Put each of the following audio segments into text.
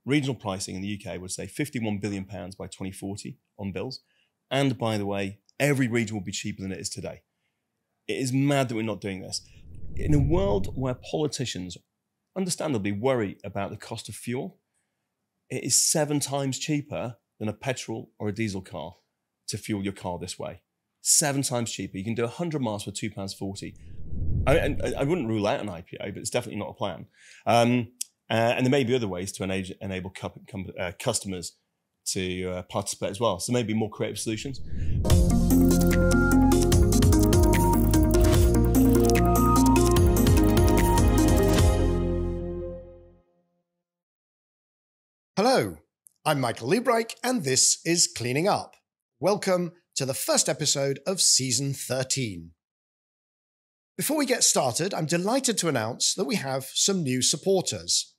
regional pricing in the UK would say £51 billion by 2040 on bills. And by the way, every region will be cheaper than it is today. It is mad that we're not doing this. In a world where politicians understandably worry about the cost of fuel, it is 7 times cheaper than a petrol or a diesel car to fuel your car this way. 7 times cheaper. You can do 100 miles for £2.40. I wouldn't rule out an IPO, but it's definitely not a plan. And there may be other ways to enable customers to participate as well. So maybe more creative solutions. Hello, I'm Michael Liebreich, and this is Cleaning Up. Welcome to the first episode of Season 13. Before we get started, I'm delighted to announce that we have some new supporters.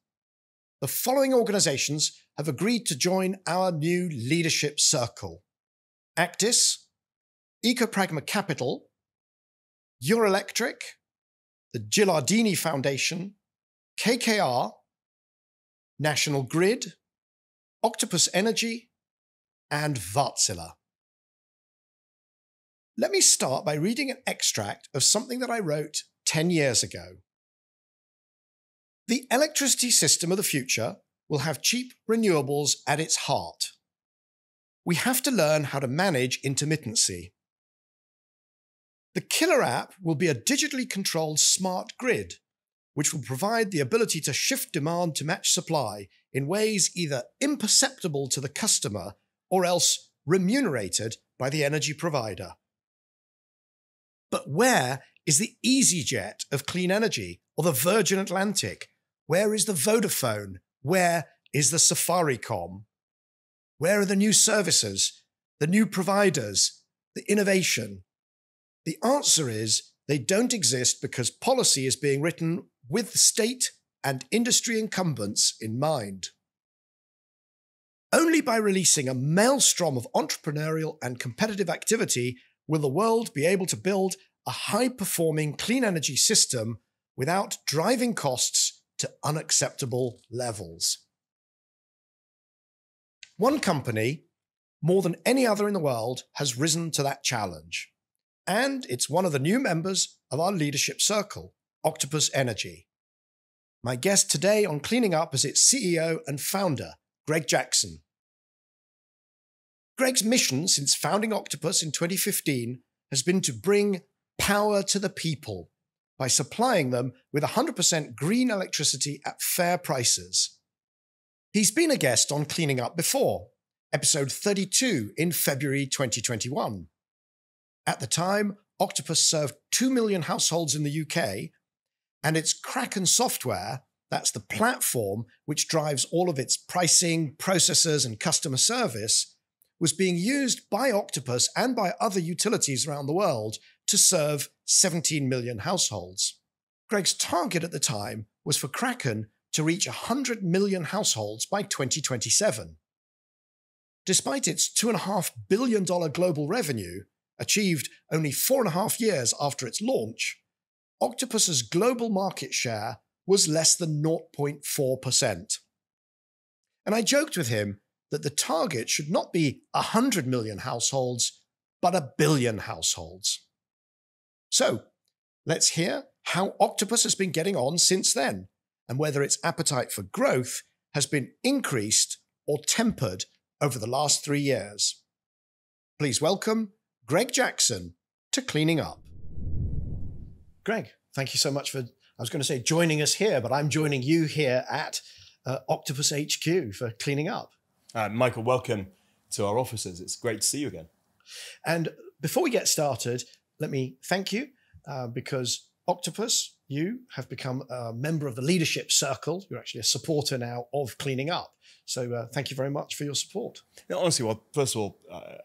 The following organisations have agreed to join our new leadership circle: Actis, Ecopragma Capital, Euroelectric, the Gilardini Foundation, KKR, National Grid, Octopus Energy, and Wärtsilä. Let me start by reading an extract of something that I wrote 10 years ago. The electricity system of the future will have cheap renewables at its heart. We have to learn how to manage intermittency. The killer app will be a digitally controlled smart grid, which will provide the ability to shift demand to match supply in ways either imperceptible to the customer or else remunerated by the energy provider. But where is the EasyJet of clean energy, or the Virgin Atlantic? Where is the Vodafone? Where is the Safaricom? Where are the new services, the new providers, the innovation? The answer is they don't exist because policy is being written with state and industry incumbents in mind. Only by releasing a maelstrom of entrepreneurial and competitive activity will the world be able to build a high-performing clean energy system without driving costs to unacceptable levels. One company, more than any other in the world, has risen to that challenge. And it's one of the new members of our leadership circle, Octopus Energy. My guest today on Cleaning Up is its CEO and founder, Greg Jackson. Greg's mission since founding Octopus in 2015 has been to bring power to the people by supplying them with 100% green electricity at fair prices. He's been a guest on Cleaning Up before, episode 32 in February 2021. At the time, Octopus served 2 million households in the UK, and its Kraken software, that's the platform which drives all of its pricing, processes, and customer service, was being used by Octopus and by other utilities around the world to serve 17 million households. Greg's target at the time was for Kraken to reach 100 million households by 2027. Despite its $2.5 billion global revenue, achieved only 4.5 years after its launch, Octopus's global market share was less than 0.4%. And I joked with him that the target should not be 100 million households, but 1 billion households. So, let's hear how Octopus has been getting on since then, and whether its appetite for growth has been increased or tempered over the last 3 years. Please welcome Greg Jackson to Cleaning Up. Greg, thank you so much for, I was going to say joining us here, but I'm joining you here at Octopus HQ for Cleaning Up. Michael, welcome to our offices. It's great to see you again. And before we get started, let me thank you because Octopus, you have become a member of the leadership circle. You're actually a supporter now of Cleaning Up. So thank you very much for your support. Now, honestly, well, first of all,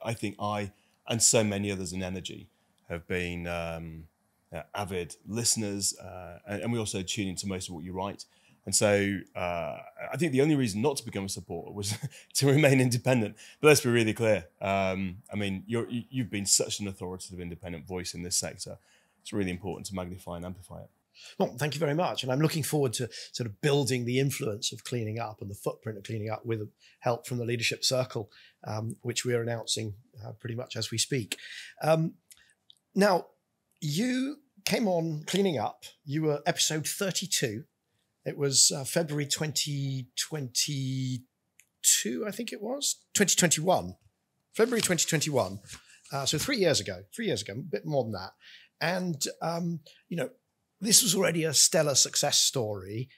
I think I and so many others in energy have been avid listeners, and we also tune into most of what you write. And so I think the only reason not to become a supporter was to remain independent. But let's be really clear. I mean, you've been such an authoritative independent voice in this sector. It's really important to magnify and amplify it. Well, thank you very much. And I'm looking forward to sort of building the influence of cleaning up and the footprint of cleaning up with help from the leadership circle, which we are announcing pretty much as we speak. Now, you came on Cleaning Up. You were episode 32. It was February 2022, I think it was. 2021. February 2021. So 3 years ago, a bit more than that. And, this was already a stellar success story,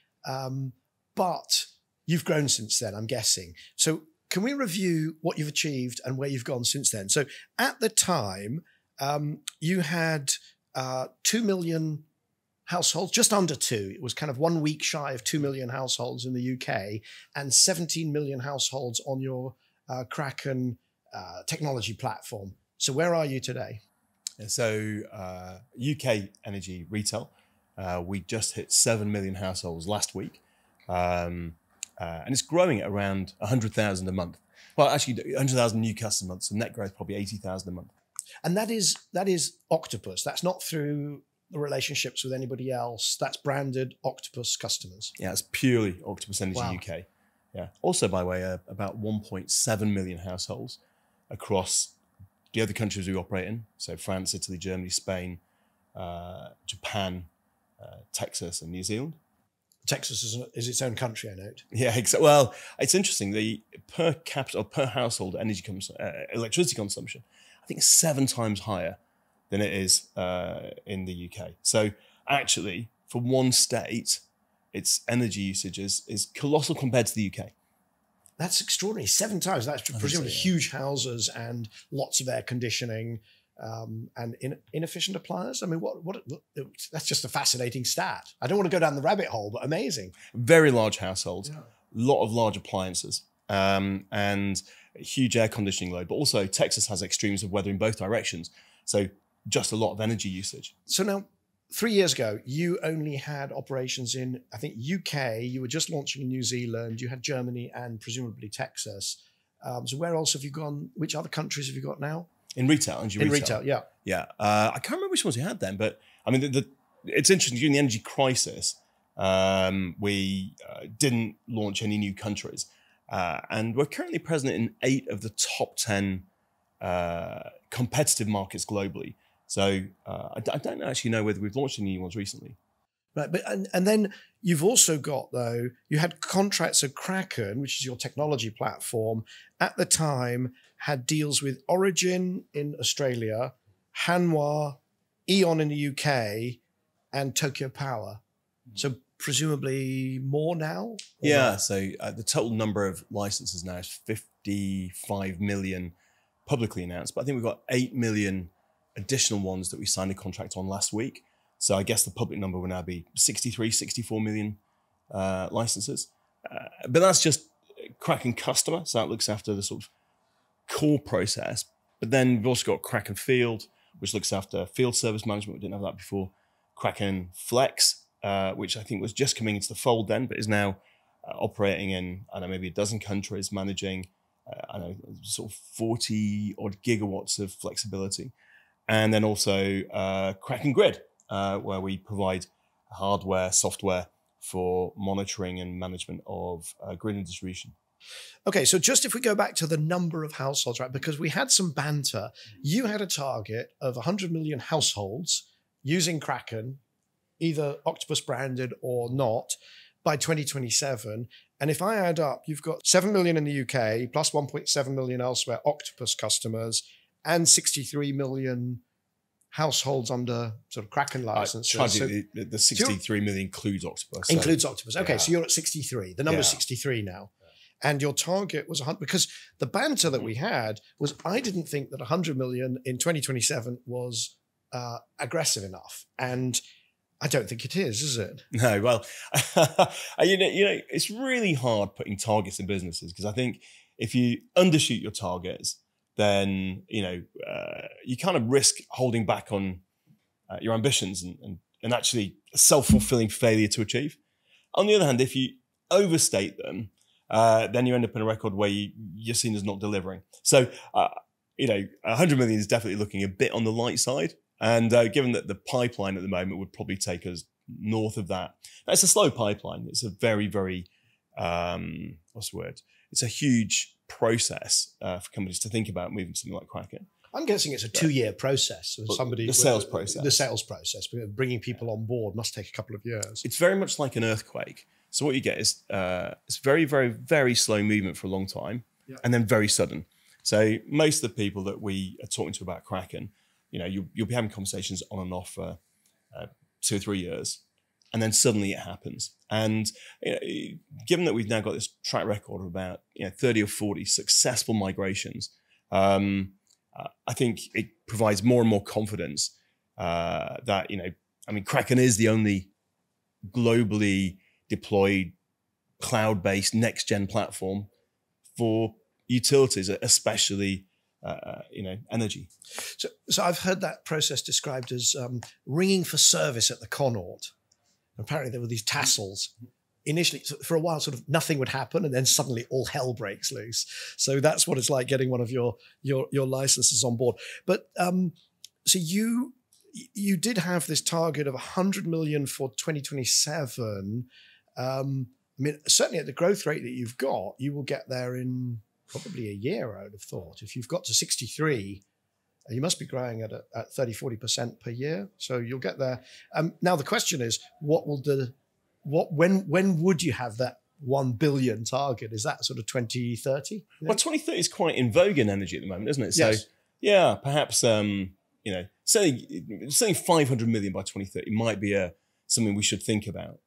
but you've grown since then, I'm guessing. So can we review what you've achieved and where you've gone since then? So at the time, you had 2 million households, just under 2. It was kind of 1 week shy of 2 million households in the UK and 17 million households on your Kraken technology platform. So where are you today? So UK energy retail, we just hit 7 million households last week. And it's growing at around 100,000 a month. Well, actually 100,000 new customers a month, so net growth probably 80,000 a month. And that is Octopus. That's not through the relationships with anybody else. That's branded Octopus customers. Yeah, it's purely Octopus Energy Wow. UK. Yeah. Also, by the way, about 1.7 million households across the other countries we operate in. So France, Italy, Germany, Spain, Japan, Texas, and New Zealand. Texas is its own country, I note. Yeah, well, it's interesting. The per capita or per household electricity consumption, I think, is 7 times higher than it is in the UK. So actually, for one state, its energy usage is colossal compared to the UK. That's extraordinary. 7 times. That's presumably huge houses and lots of air conditioning and inefficient appliances. I mean, what? That's just a fascinating stat. I don't want to go down the rabbit hole, but amazing. Very large households, a lot of large appliances, and a huge air conditioning load. But also, Texas has extremes of weather in both directions. So just a lot of energy usage. So now, 3 years ago, you only had operations in, I think, UK. You were just launching in New Zealand. You had Germany and presumably Texas. So where else have you gone? Which other countries have you got now? In retail, in retail, yeah. Yeah. I can't remember which ones we had then, but I mean, it's interesting. During the energy crisis, we didn't launch any new countries. And we're currently present in 8 of the top 10 competitive markets globally. So I don't actually know whether we've launched any new ones recently. Right, but and then you've also got, though, you had contracts at Kraken, which is your technology platform, at the time had deals with Origin in Australia, Hanwha, E.ON in the UK, and Tokyo Power. So presumably more now? Yeah, so the total number of licenses now is 55 million publicly announced, but I think we've got 8 million additional ones that we signed a contract on last week. So I guess the public number will now be 63, 64 million licenses. But that's just Kraken customer. So that looks after the sort of core process. But then we've also got Kraken Field, which looks after field service management. We didn't have that before. Kraken Flex, which I think was just coming into the fold then, but is now operating in, I don't know, maybe a dozen countries, managing, sort of 40 odd gigawatts of flexibility. And then also Kraken Grid, where we provide hardware, software for monitoring and management of grid and distribution. Okay, so just if we go back to the number of households, right, because we had some banter. You had a target of 100 million households using Kraken, either Octopus branded or not, by 2027. And if I add up, you've got 7 million in the UK, plus 1.7 million elsewhere, Octopus customers, and 63 million households under sort of Kraken licenses. So the 63 million includes Octopus. Includes Octopus. Okay, yeah. So you're at 63. The number's 63 now. And your target was 100, because the banter that we had was, I didn't think that 100 million in 2027 was aggressive enough. And I don't think it is it? No, well, it's really hard putting targets in businesses, because I think if you undershoot your targets, then, you kind of risk holding back on your ambitions and actually a self-fulfilling failure to achieve. On the other hand, if you overstate them, then you end up in a record where you're seen as not delivering. So, 100 million is definitely looking a bit on the light side. And given that the pipeline at the moment would probably take us north of that. That's a slow pipeline. It's a very, very, what's the word? It's a huge process for companies to think about moving something like Kraken. I'm guessing it's a 2-year process. So the sales process. The sales process, bringing people on board must take a couple of years. It's very much like an earthquake. So what you get is it's very, very, very slow movement for a long time, and then very sudden. So most of the people that we are talking to about Kraken, you'll be having conversations on and off for 2 or 3 years, and then suddenly it happens. And given that we've now got this track record of about 30 or 40 successful migrations, I think it provides more and more confidence that Kraken is the only globally deployed cloud-based next-gen platform for utilities, especially energy. So I've heard that process described as ringing for service at the Connaught. Apparently there were these tassels. Initially, for a while, sort of nothing would happen, and then suddenly all hell breaks loose. So that's what it's like getting one of your licenses on board. But so you did have this target of 100 million for 2027. I mean, certainly at the growth rate that you've got, you will get there in probably a year, I would have thought. If you've got to 63, you must be growing at 30-40% per year. So you'll get there. Now the question is, when would you have that 1 billion target? Is that sort of 2030? Well, 2030 is quite in vogue in energy at the moment, isn't it? Yes. So yeah, perhaps saying 500 million by 2030 might be something we should think about.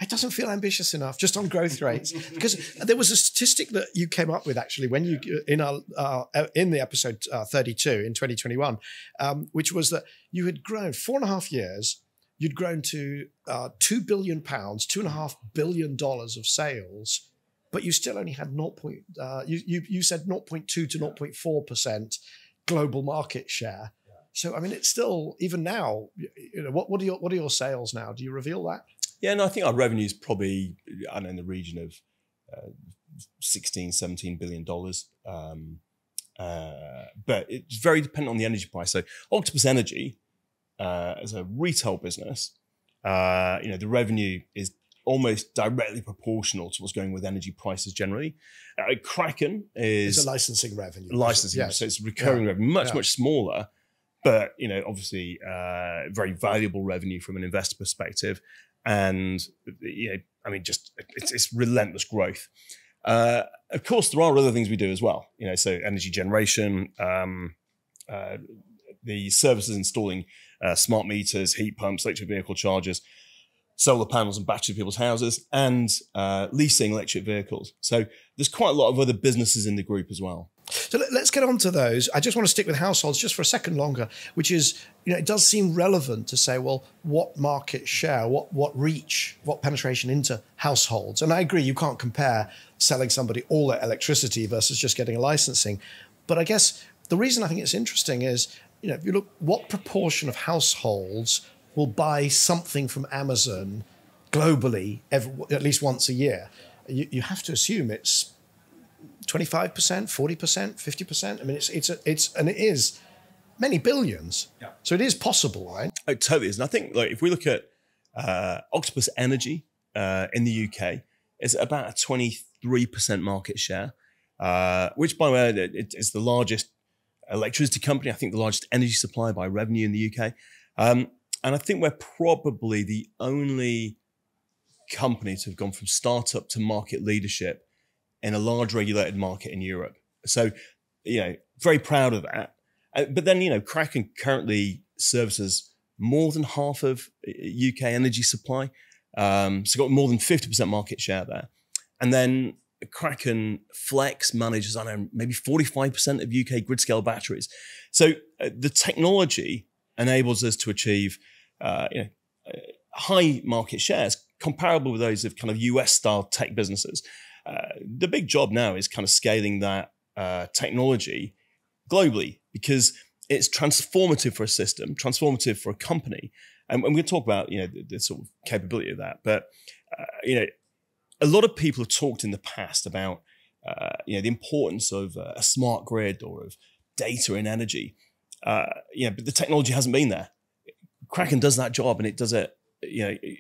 It doesn't feel ambitious enough, just on growth rates, because there was a statistic that you came up with actually when you in the episode 32 in 2021, which was that you had grown 4.5 years. You'd grown to £2 billion, $2.5 billion of sales, but you still only had you said 0.2 to 0.4% global market share. So I mean, it's still, even now, what are your sales now? Do you reveal that? Yeah, no, I think our revenue is probably, in the region of $16, $17 billion. But it's very dependent on the energy price. So Octopus Energy, as a retail business, the revenue is almost directly proportional to what's going with energy prices generally. Kraken is it's a licensing revenue. Yes. So it's recurring revenue, much smaller, but obviously very valuable revenue from an investor perspective. And it's relentless growth. Of course, there are other things we do as well. So energy generation, the services installing smart meters, heat pumps, electric vehicle chargers, solar panels and batteries in people's houses, and leasing electric vehicles. So there's quite a lot of other businesses in the group as well. So let's get on to those. I just want to stick with households just for a second longer, which is, it does seem relevant to say, well, what market share, what reach, what penetration into households? And I agree, you can't compare selling somebody all their electricity versus just getting a licensing. But I guess the reason I think it's interesting is, if you look, what proportion of households will buy something from Amazon globally at least once a year? You have to assume it's 25%, 40%, 50%. I mean, it is many billions. Yeah. So it is possible, right? It totally is. And I think, if we look at Octopus Energy in the UK, it's about a 23% market share, which, by the way, it's the largest electricity company. I think the largest energy supplier by revenue in the UK. And I think we're probably the only company to have gone from startup to market leadership in a large regulated market in Europe. So, very proud of that. But then, Kraken currently services more than half of UK energy supply. So got more than 50% market share there. And then Kraken Flex manages, maybe 45% of UK grid scale batteries. So the technology enables us to achieve, high market shares comparable with those of kind of US style tech businesses. The big job now is kind of scaling that technology globally, because it's transformative for a system, transformative for a company. And we're going to talk about, the sort of capability of that. But, a lot of people have talked in the past about, the importance of a smart grid or of data in energy. But the technology hasn't been there. Kraken does that job, and it does it it's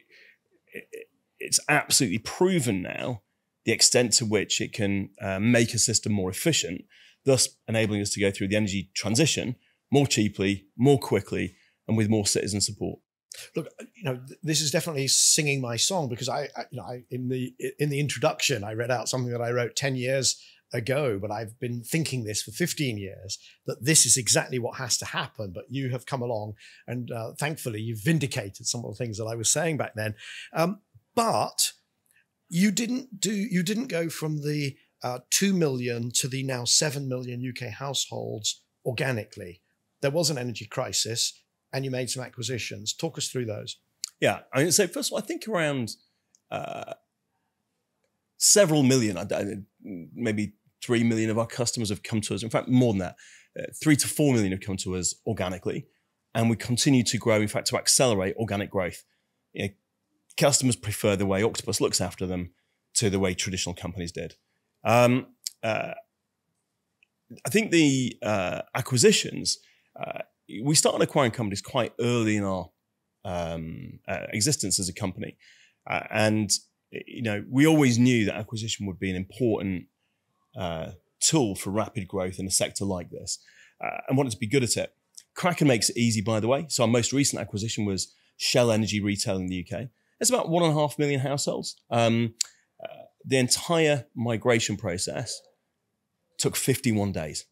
absolutely proven now the extent to which it can make a system more efficient, thus enabling us to go through the energy transition more cheaply, more quickly, and with more citizen support. Look, this is definitely singing my song, because I in the introduction, I read out something that I wrote 10 years ago, but I've been thinking this for 15 years, that this is exactly what has to happen. But you have come along and thankfully you've vindicated some of the things that I was saying back then. But you didn't go from the 2 million to the now 7 million UK households organically. There was an energy crisis and you made some acquisitions. Talk us through those. Yeah, so first of all, I think around several million, maybe 3 million of our customers have come to us. In fact, more than that, 3 to 4 million have come to us organically. And we continue to grow, in fact, to accelerate organic growth. Customers prefer the way Octopus looks after them to the way traditional companies did. I think the acquisitions, we started acquiring companies quite early in our existence as a company. And we always knew that acquisition would be an important tool for rapid growth in a sector like this, and wanted to be good at it. Kraken makes it easy, by the way. So our most recent acquisition was Shell Energy Retail in the UK. It's about 1.5 million households. The entire migration process took 51 days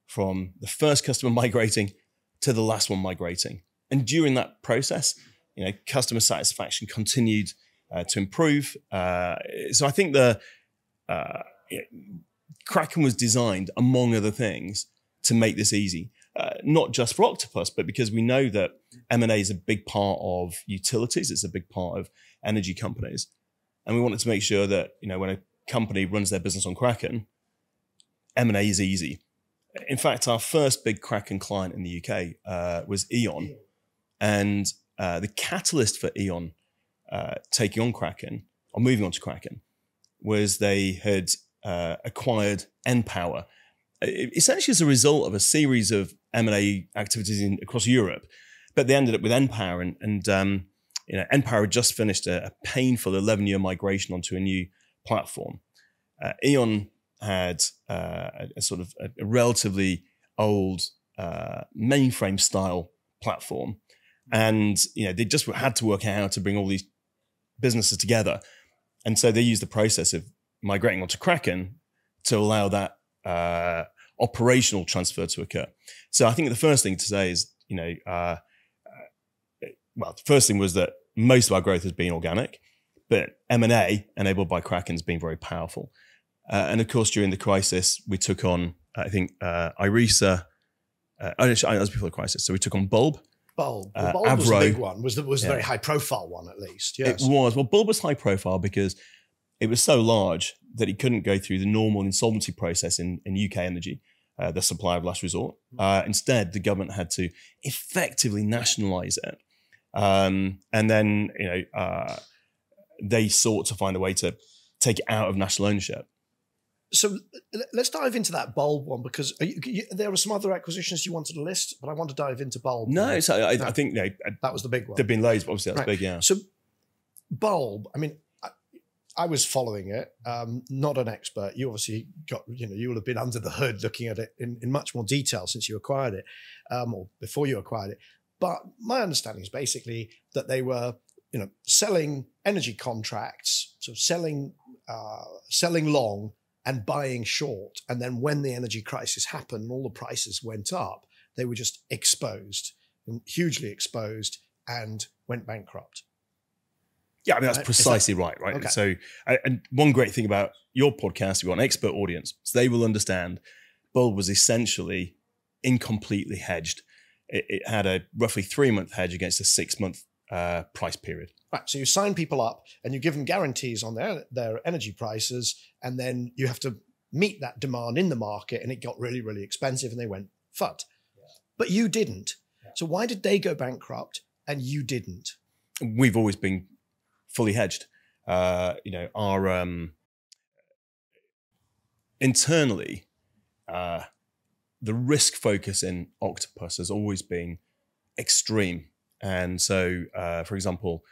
from the first customer migrating to the last one migrating. And during that process, customer satisfaction continued to improve. So I think Kraken was designed, among other things, to make this easy. Not just for Octopus, but because we know that M&A is a big part of utilities. It's a big part of energy companies. And we wanted to make sure that, when a company runs their business on Kraken, M&A is easy. In fact, our first big Kraken client in the UK was E.ON. And the catalyst for E.ON taking on Kraken, or moving on to Kraken, was they had acquired npower, essentially as a result of a series of M&A activities across Europe. But they ended up with npower, and npower had just finished a painful 11-year migration onto a new platform. E.ON had a sort of a relatively old mainframe style platform. And, they just had to work out how to bring all these businesses together. And so they used the process of migrating onto Kraken to allow that operational transfer to occur. So I think the first thing to say is, the first thing was that most of our growth has been organic, but M&A enabled by Kraken has been very powerful. And of course, during the crisis, we took on, I think, IRESA. That was before the crisis. So we took on Bulb. Bulb Avro, was the big one, was a very high profile one, at least. Yes. It was. Well, Bulb was high profile because it was so large that it couldn't go through the normal insolvency process in UK energy, the supply of last resort. Instead, the government had to effectively nationalize it. And then, they sought to find a way to take it out of national ownership. So let's dive into that Bulb one, because there were some other acquisitions you wanted to list, but I want to dive into Bulb. No, so I think that was the big one. There've been loads, but obviously that's big, yeah. So Bulb, I was following it, not an expert. You obviously you will have been under the hood looking at it in much more detail since you acquired it, or before you acquired it. But my understanding is basically that they were, selling energy contracts, so selling long and buying short. And then when the energy crisis happened and all the prices went up, they were just exposed, hugely exposed, and went bankrupt. Yeah, that's precisely right. Okay. So, and one great thing about your podcast, you've got an expert audience, so they will understand Bulb was essentially incompletely hedged. It had a roughly 3-month hedge against a 6-month price period. Right. So you sign people up and you give them guarantees on their energy prices, and then you have to meet that demand in the market, and it got really, really expensive and they went FUD. Yeah. But you didn't. Yeah. So why did they go bankrupt and you didn't? We've always been fully hedged. Our internally, the risk focus in Octopus has always been extreme. And so, for example,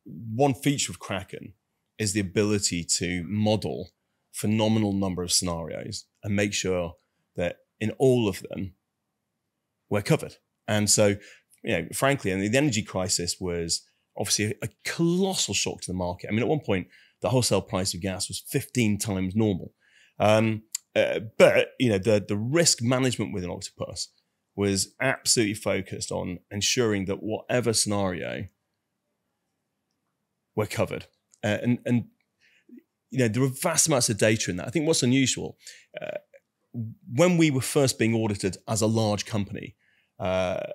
one feature of Kraken is the ability to model phenomenal number of scenarios and make sure that in all of them we're covered. And so, frankly, and the energy crisis was obviously a colossal shock to the market. I mean, at one point, the wholesale price of gas was 15 times normal. But the risk management within Octopus was absolutely focused on ensuring that whatever scenario, we're covered. And there are vast amounts of data in that. I think what's unusual, when we were first being audited as a large company, the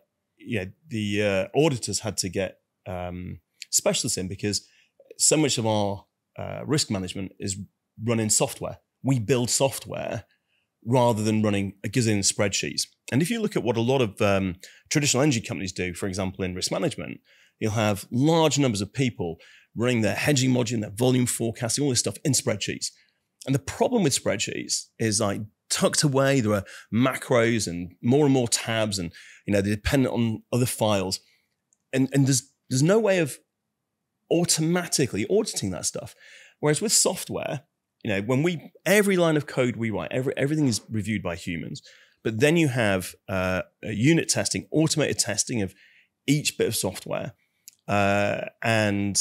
auditors had to get specialists in because so much of our risk management is run in software. We build software rather than running a gazillion spreadsheets. And if you look at what a lot of traditional energy companies do, for example, in risk management, you'll have large numbers of people running their hedging module, their volume forecasting, all this stuff in spreadsheets. And the problem with spreadsheets is like tucked away, there are macros and more tabs, and they're dependent on other files. And there's no way of automatically auditing that stuff. Whereas with software, when every line of code we write, everything is reviewed by humans, but then you have a unit testing, automated testing of each bit of software. And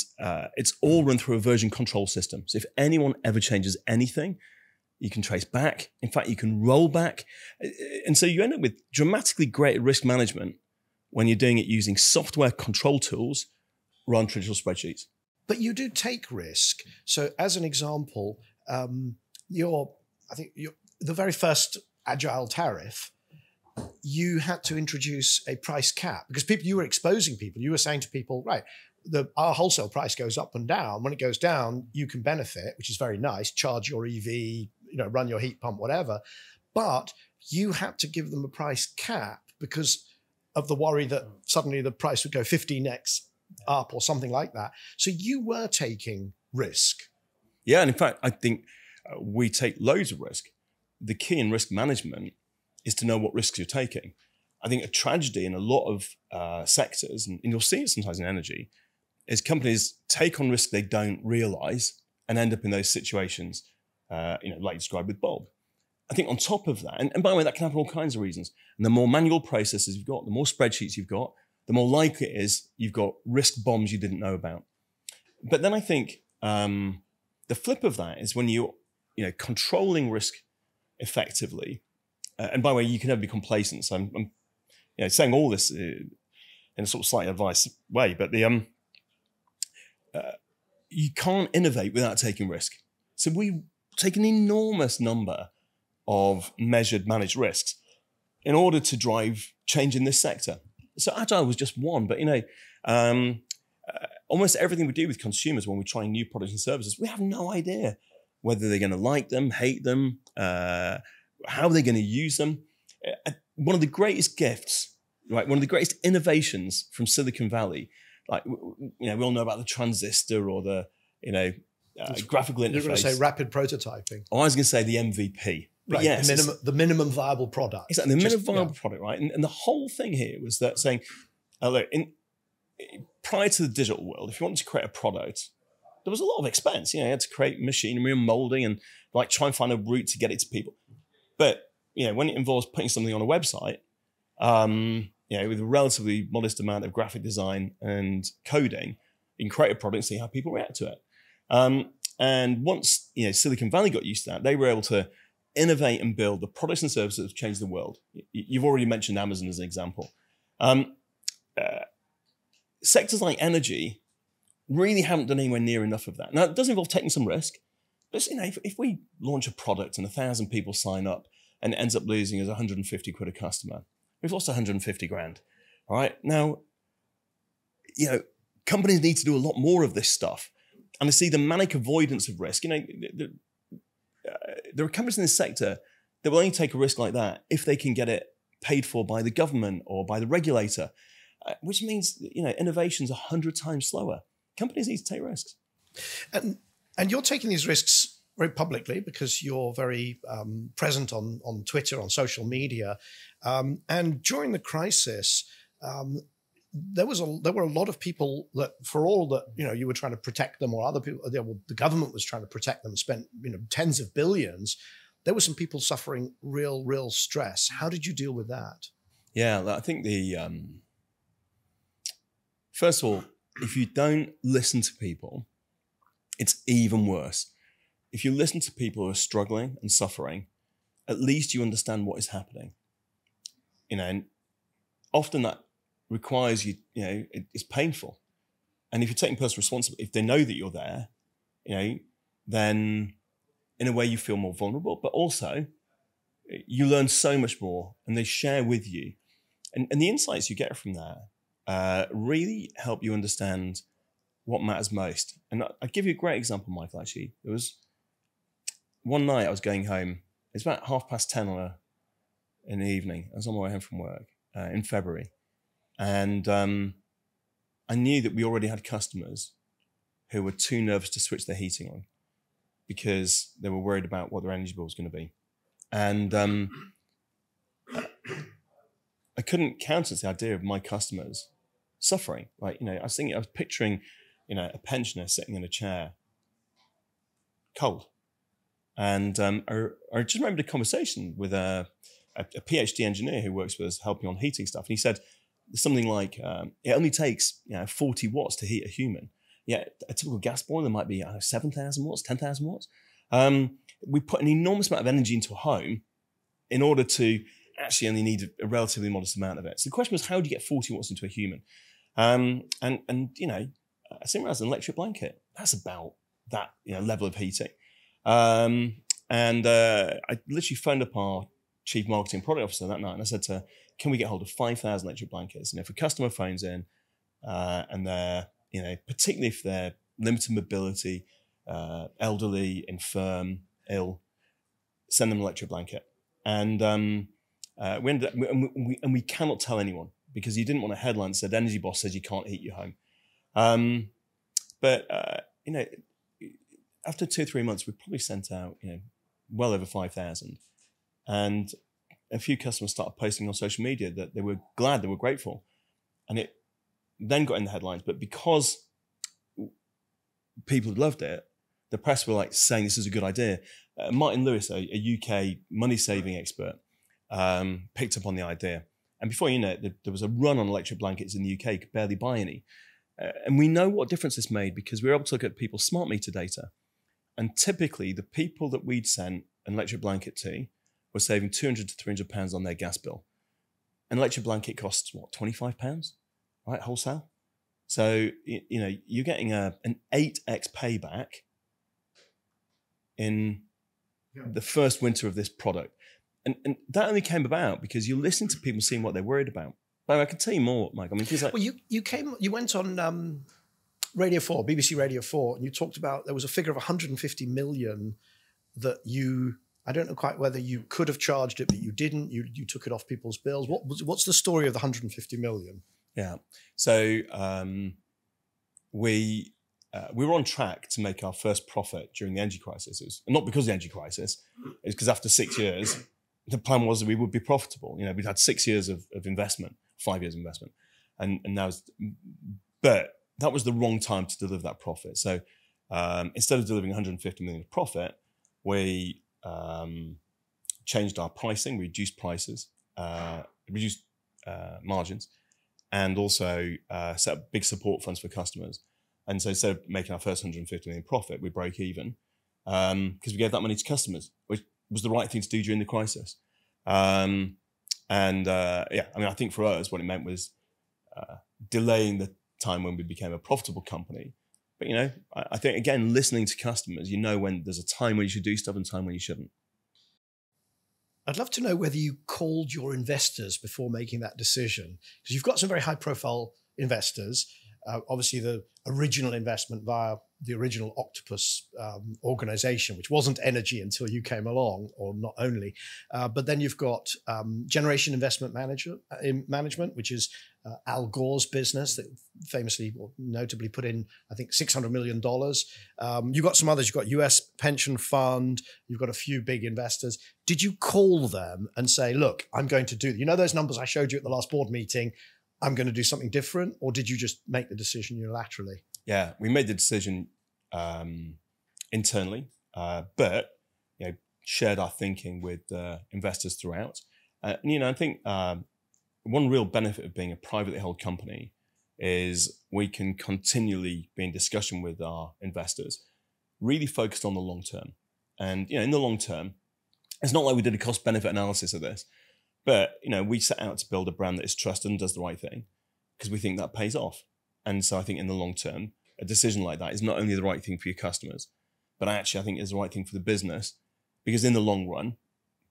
it's all run through a version control system. So if anyone ever changes anything, you can trace back. In fact, you can roll back. And so you end up with dramatically greater risk management when you're doing it using software control tools rather than traditional spreadsheets. But you do take risk. So as an example, the very first agile tariff, you had to introduce a price cap because you were exposing people. You were saying to people, right, our wholesale price goes up and down. When it goes down, you can benefit, which is very nice, charge your EV, run your heat pump, whatever. But you had to give them a price cap because of the worry that suddenly the price would go 15x up or something like that. So you were taking risk. Yeah, and in fact, I think we take loads of risk. The key in risk management is to know what risks you're taking. I think a tragedy in a lot of sectors, and you'll see it sometimes in energy, is companies take on risk they don't realize and end up in those situations, like you described with Bob. I think on top of that, and by the way, that can happen for all kinds of reasons. And the more manual processes you've got, the more spreadsheets you've got, the more likely it is you've got risk bombs you didn't know about. But then I think the flip of that is when you're controlling risk effectively. And by the way, you can never be complacent. So I'm saying all this in a sort of slightly advice way, but you can't innovate without taking risk. So we take an enormous number of measured, managed risks in order to drive change in this sector. So Agile was just one, but almost everything we do with consumers when we're trying new products and services, we have no idea whether they're going to like them, hate them, how they're going to use them. One of the greatest gifts, right? One of the greatest innovations from Silicon Valley, like we all know about the transistor or the graphical interface. You're going to say rapid prototyping. Oh, I was going to say the MVP. But right, yes, the minimum viable product. Exactly, the minimum viable product, right? And the whole thing here was that saying, look, prior to the digital world, if you wanted to create a product, there was a lot of expense. You had to create machinery and molding and try and find a route to get it to people. But when it involves putting something on a website, with a relatively modest amount of graphic design and coding, you can create a product and see how people react to it. And once Silicon Valley got used to that, they were able to innovate and build the products and services that have changed the world. You've already mentioned Amazon as an example. Sectors like energy really haven't done anywhere near enough of that. Now, it does involve taking some risk. But if we launch a product and 1,000 people sign up and it ends up losing us 150 quid a customer, we've lost 150 grand. All right. Now, companies need to do a lot more of this stuff. And I see the manic avoidance of risk. There are companies in this sector that will only take a risk like that if they can get it paid for by the government or by the regulator, which means innovation's 100 times slower. Companies need to take risks. And you're taking these risks very publicly because you're very present on Twitter, on social media. And during the crisis, there were a lot of people that, for all that, you were trying to protect them, or other people, the government was trying to protect them, spent tens of billions. There were some people suffering real stress. How did you deal with that? Yeah, I think first of all, if you don't listen to people, it's even worse. If you listen to people who are struggling and suffering, at least you understand what is happening. And often that requires it's painful. And if you're taking personal responsibility, if they know that you're there, then in a way you feel more vulnerable, but also you learn so much more and they share with you. And the insights you get from that really help you understand what matters most. And I'll give you a great example, Michael, actually. It was one night I was going home. It's about 10:30 in the evening. I was on my way home from work in February. And I knew that we already had customers who were too nervous to switch their heating on because they were worried about what their energy bill was going to be. And I couldn't countenance the idea of my customers suffering. I was picturing, a pensioner sitting in a chair, cold. And I just remembered a conversation with a PhD engineer who works with us, helping on heating stuff. And he said something like, it only takes 40 watts to heat a human. Yeah, a typical gas boiler might be 7,000 watts, 10,000 watts. We put an enormous amount of energy into a home in order to actually only need a relatively modest amount of it. So the question was, how do you get 40 watts into a human? I think as an electric blanket, that's about that level of heating. I literally phoned up our chief marketing product officer that night and I said to her, can we get hold of 5,000 electric blankets? And if a customer phones in and they're, particularly if they're limited mobility, elderly, infirm, ill, send them an electric blanket. And we ended up, and we cannot tell anyone because you didn't want a headline that said energy boss says you can't heat your home. After 2 or 3 months, we probably sent out, well over 5,000. And a few customers started posting on social media that they were glad, they were grateful. And it then got in the headlines. But because people loved it, the press were saying this is a good idea. Martin Lewis, a UK money saving expert, picked up on the idea. And before you know it, there was a run on electric blankets in the UK. You could barely buy any. And we know what difference this made because we were able to look at people's smart meter data. And typically, the people that we'd sent an electric blanket to were saving £200 to £300 on their gas bill. An electric blanket costs, what, £25, right, wholesale? So, you're getting an 8x payback in the first winter of this product. And that only came about because you listen to people seeing what they're worried about. But I can tell you more, Mike. I mean, well, you went on Radio 4, BBC Radio 4, and you talked about there was a figure of 150 million that I don't know quite whether you could have charged it, but you didn't. You took it off people's bills. What's the story of the 150 million? Yeah. So we were on track to make our first profit during the energy crisis. It was not because of the energy crisis. It was because after 6 years, the plan was that we would be profitable. We'd had 6 years of investment, 5 years of investment, and now, but that was the wrong time to deliver that profit. So instead of delivering 150 million of profit, we changed our pricing, we reduced prices, reduced margins, and also set up big support funds for customers. And so instead of making our first 150 million profit, we broke even because we gave that money to customers, which was the right thing to do during the crisis. I think for us, what it meant was delaying the time when we became a profitable company. But, I think, again, listening to customers, when there's a time when you should do stuff and a time when you shouldn't. I'd love to know whether you called your investors before making that decision, because you've got some very high-profile investors. Obviously, the original investment via the original Octopus organization, which wasn't energy until you came along, or not only. But then you've got Generation Investment Management, which is Al Gore's business that famously or notably put in, I think, $600 million. You've got some others. You've got US Pension Fund. You've got a few big investors. Did you call them and say, look, I'm going to do, those numbers I showed you at the last board meeting, I'm going to do something different? Or did you just make the decision unilaterally? Yeah, we made the decision internally, but shared our thinking with investors throughout. I think one real benefit of being a privately held company is we can continually be in discussion with our investors, really focused on the long term. And in the long term, it's not like we did a cost benefit analysis of this, but we set out to build a brand that is trusted and does the right thing because we think that pays off. And so I think in the long term, a decision like that is not only the right thing for your customers, but actually I think is the right thing for the business, because in the long run,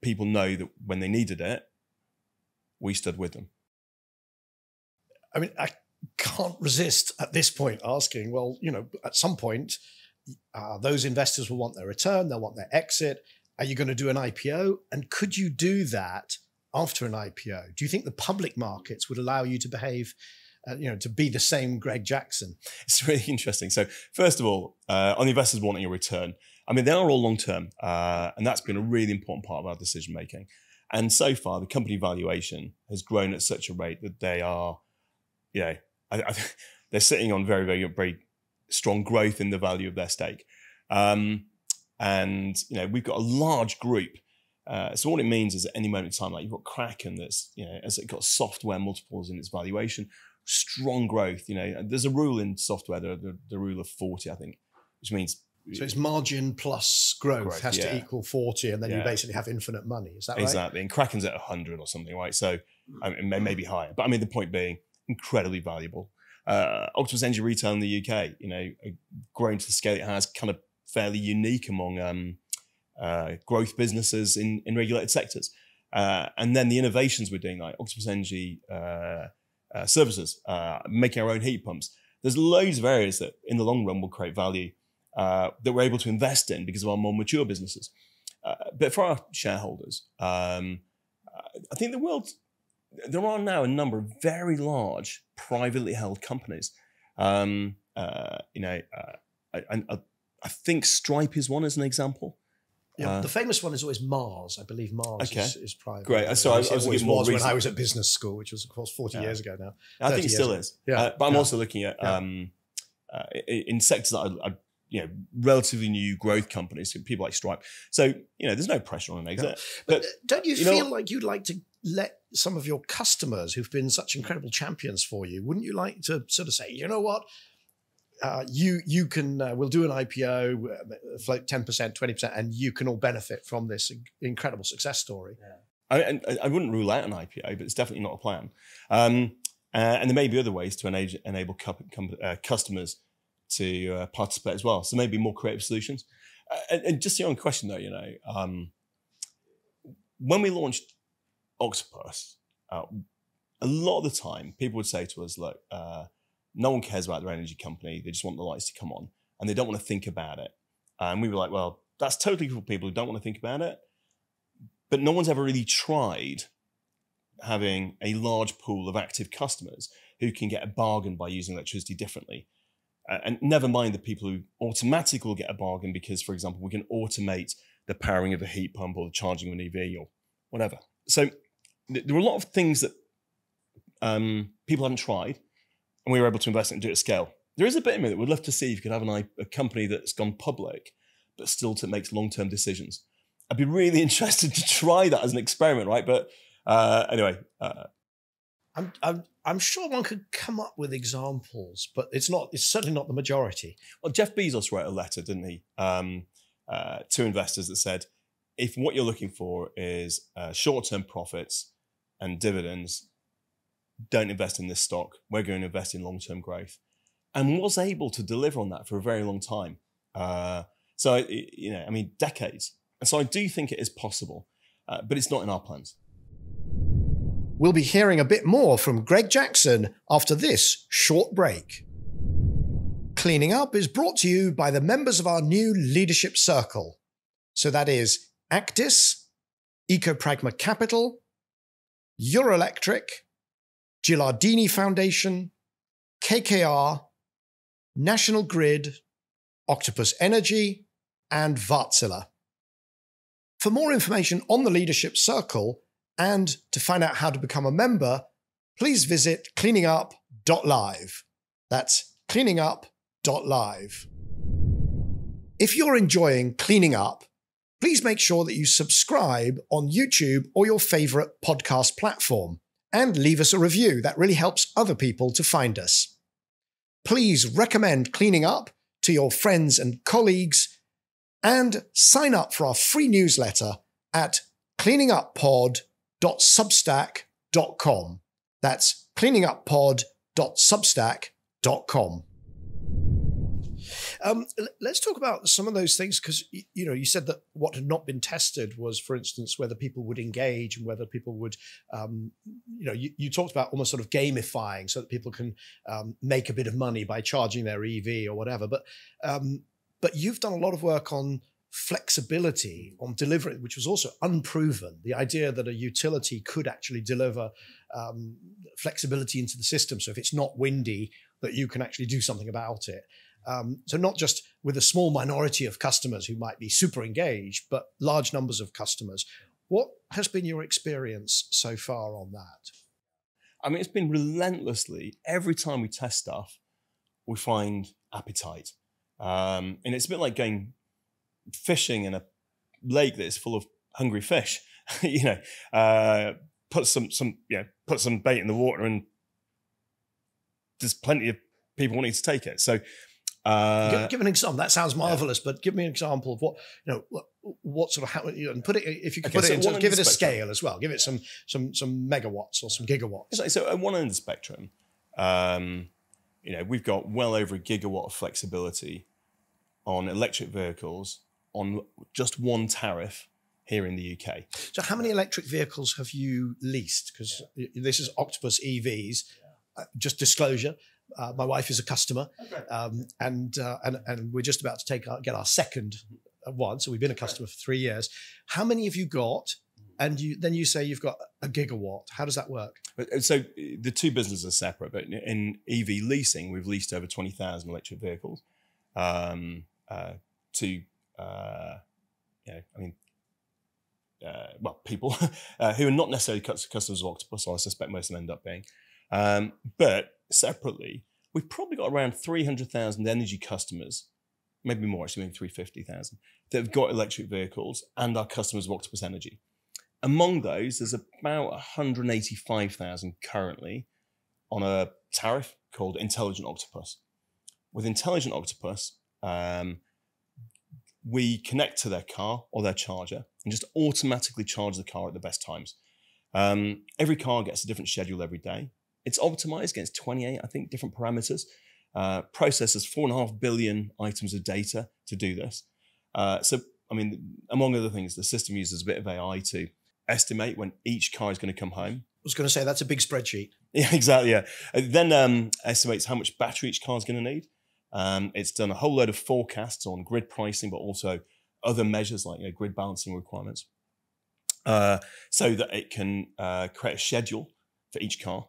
people know that when they needed it, we stood with them. I mean, I can't resist at this point asking, well, at some point, those investors will want their return, they'll want their exit. Are you going to do an IPO? And could you do that after an IPO? Do you think the public markets would allow you to behave, to be the same Greg Jackson? It's really interesting. So first of all, on the investors wanting a return, I mean, they are all long-term, and that's been a really important part of our decision-making. And so far, the company valuation has grown at such a rate that they are, they're sitting on very, very, very strong growth in the value of their stake. And we've got a large group. So what it means is at any moment in time, like you've got Kraken that's, as it got software multiples in its valuation, strong growth. There's a rule in software, the rule of 40, I think, which means. So it's margin plus growth has to equal 40, and then you basically have infinite money. Is that right? Exactly. And Kraken's at 100 or something, right? So it may be higher. But I mean, the point being, incredibly valuable. Octopus Energy Retail in the UK, growing to the scale it has, kind of fairly unique among growth businesses in regulated sectors. And then the innovations we're doing, like Octopus Energy Services, making our own heat pumps. There's loads of areas that in the long run will create value that we're able to invest in because of our more mature businesses. But for our shareholders, I think there are now a number of very large privately held companies. I think Stripe is one as an example. Yeah, the famous one is always Mars. I believe Mars is private. Great. Sorry, I was looking more when I was at business school, which was, of course, 40 years ago now. I think it still is. Yeah. But I'm also looking at in sectors that are relatively new growth companies, people like Stripe. So, there's no pressure on an exit. But don't you feel like you'd like to let some of your customers who've been such incredible champions for you, wouldn't you like to sort of say, you know what? You can, we'll do an IPO, float 10%, 20%, and you can all benefit from this incredible success story. Yeah. I wouldn't rule out an IPO, but it's definitely not a plan. And there may be other ways to enable customers to participate as well. So maybe more creative solutions. And just your own question though, when we launched Octopus, a lot of the time people would say to us, look, no one cares about their energy company. They just want the lights to come on and they don't want to think about it. And we were like, well, that's totally for people who don't want to think about it. But no one's ever really tried having a large pool of active customers who can get a bargain by using electricity differently. And never mind the people who automatically will get a bargain because, for example, we can automate the powering of a heat pump or the charging of an EV or whatever. So there were a lot of things that people hadn't tried, and we were able to invest in and do it at scale. There is a bit of me that would love to see if you could have a company that's gone public, but still makes long-term decisions. I'd be really interested to try that as an experiment, right? But anyway. I'm sure one could come up with examples, but it's certainly not the majority. Well, Jeff Bezos wrote a letter, didn't he, to investors that said, if what you're looking for is short-term profits and dividends, don't invest in this stock. We're going to invest in long-term growth. And was able to deliver on that for a very long time. Decades. And so I do think it is possible, but it's not in our plans. We'll be hearing a bit more from Greg Jackson after this short break. Cleaning Up is brought to you by the members of our new leadership circle. So that is Actis, Ecopragma Capital, Euroelectric, Gilardini Foundation, KKR, National Grid, Octopus Energy, and Wärtsilä. For more information on the leadership circle and to find out how to become a member, please visit cleaningup.live. That's cleaningup.live. If you're enjoying Cleaning Up, please make sure that you subscribe on YouTube or your favorite podcast platform and leave us a review. That really helps other people to find us. Please recommend Cleaning Up to your friends and colleagues and sign up for our free newsletter at cleaninguppod.substack.com. That's cleaninguppod.substack.com. Let's talk about some of those things, because you said that what had not been tested was, for instance, whether people would engage and whether people would, you talked about almost sort of gamifying so that people can make a bit of money by charging their EV or whatever. But you've done a lot of work on flexibility, on delivery, which was also unproven. The idea that a utility could actually deliver flexibility into the system. So if it's not windy, that you can actually do something about it. So not just with a small minority of customers who might be super engaged, but large numbers of customers. What has been your experience so far on that? I mean, it's been relentlessly, every time we test stuff, we find appetite. And it's a bit like going fishing in a lake that is full of hungry fish. Put some bait in the water and there's plenty of people wanting to take it. So give an example. That sounds marvelous, but give me an example of what sort of and put it, if you could put it into, give it a scale as well. Give it some megawatts or some gigawatts. So at one end of the spectrum, we've got well over a gigawatt of flexibility on electric vehicles on just one tariff here in the UK. So how many electric vehicles have you leased? Because this is Octopus EVs. Just disclosure. My wife is a customer, and we're just about to get our second one. So we've been a customer for 3 years. How many have you got? And then you say you've got a gigawatt. How does that work? So the two businesses are separate, but in EV leasing, we've leased over 20,000 electric vehicles people who are not necessarily customers of Octopus, so I suspect most of them end up being. But separately, we've probably got around 300,000 energy customers, maybe more, actually, maybe 350,000, that have got electric vehicles and are customers of Octopus Energy. Among those, there's about 185,000 currently on a tariff called Intelligent Octopus. With Intelligent Octopus, we connect to their car or their charger and just automatically charge the car at the best times. Every car gets a different schedule every day. It's optimized against 28, I think, different parameters. Processes 4.5 billion items of data to do this. Among other things, the system uses a bit of AI to estimate when each car is going to come home. I was going to say, that's a big spreadsheet. Yeah, exactly, yeah. It then estimates how much battery each car is going to need. It's done a whole load of forecasts on grid pricing, but also other measures like grid balancing requirements, so that it can create a schedule for each car.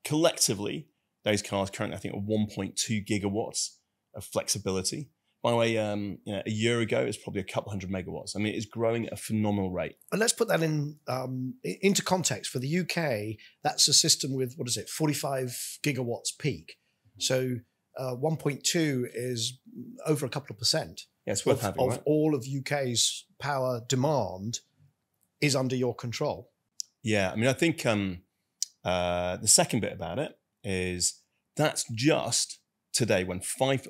Collectively, those cars currently, I think, are 1.2 gigawatts of flexibility. By the way, a year ago, it's probably a couple hundred megawatts. I mean, it's growing at a phenomenal rate. And let's put that into context. For the UK, that's a system with, 45 gigawatts peak. So 1.2 is over a couple of percent. Yeah, it's worth having, right? All of UK's power demand is under your control. Yeah, I mean, I think the second bit about it is that's just today when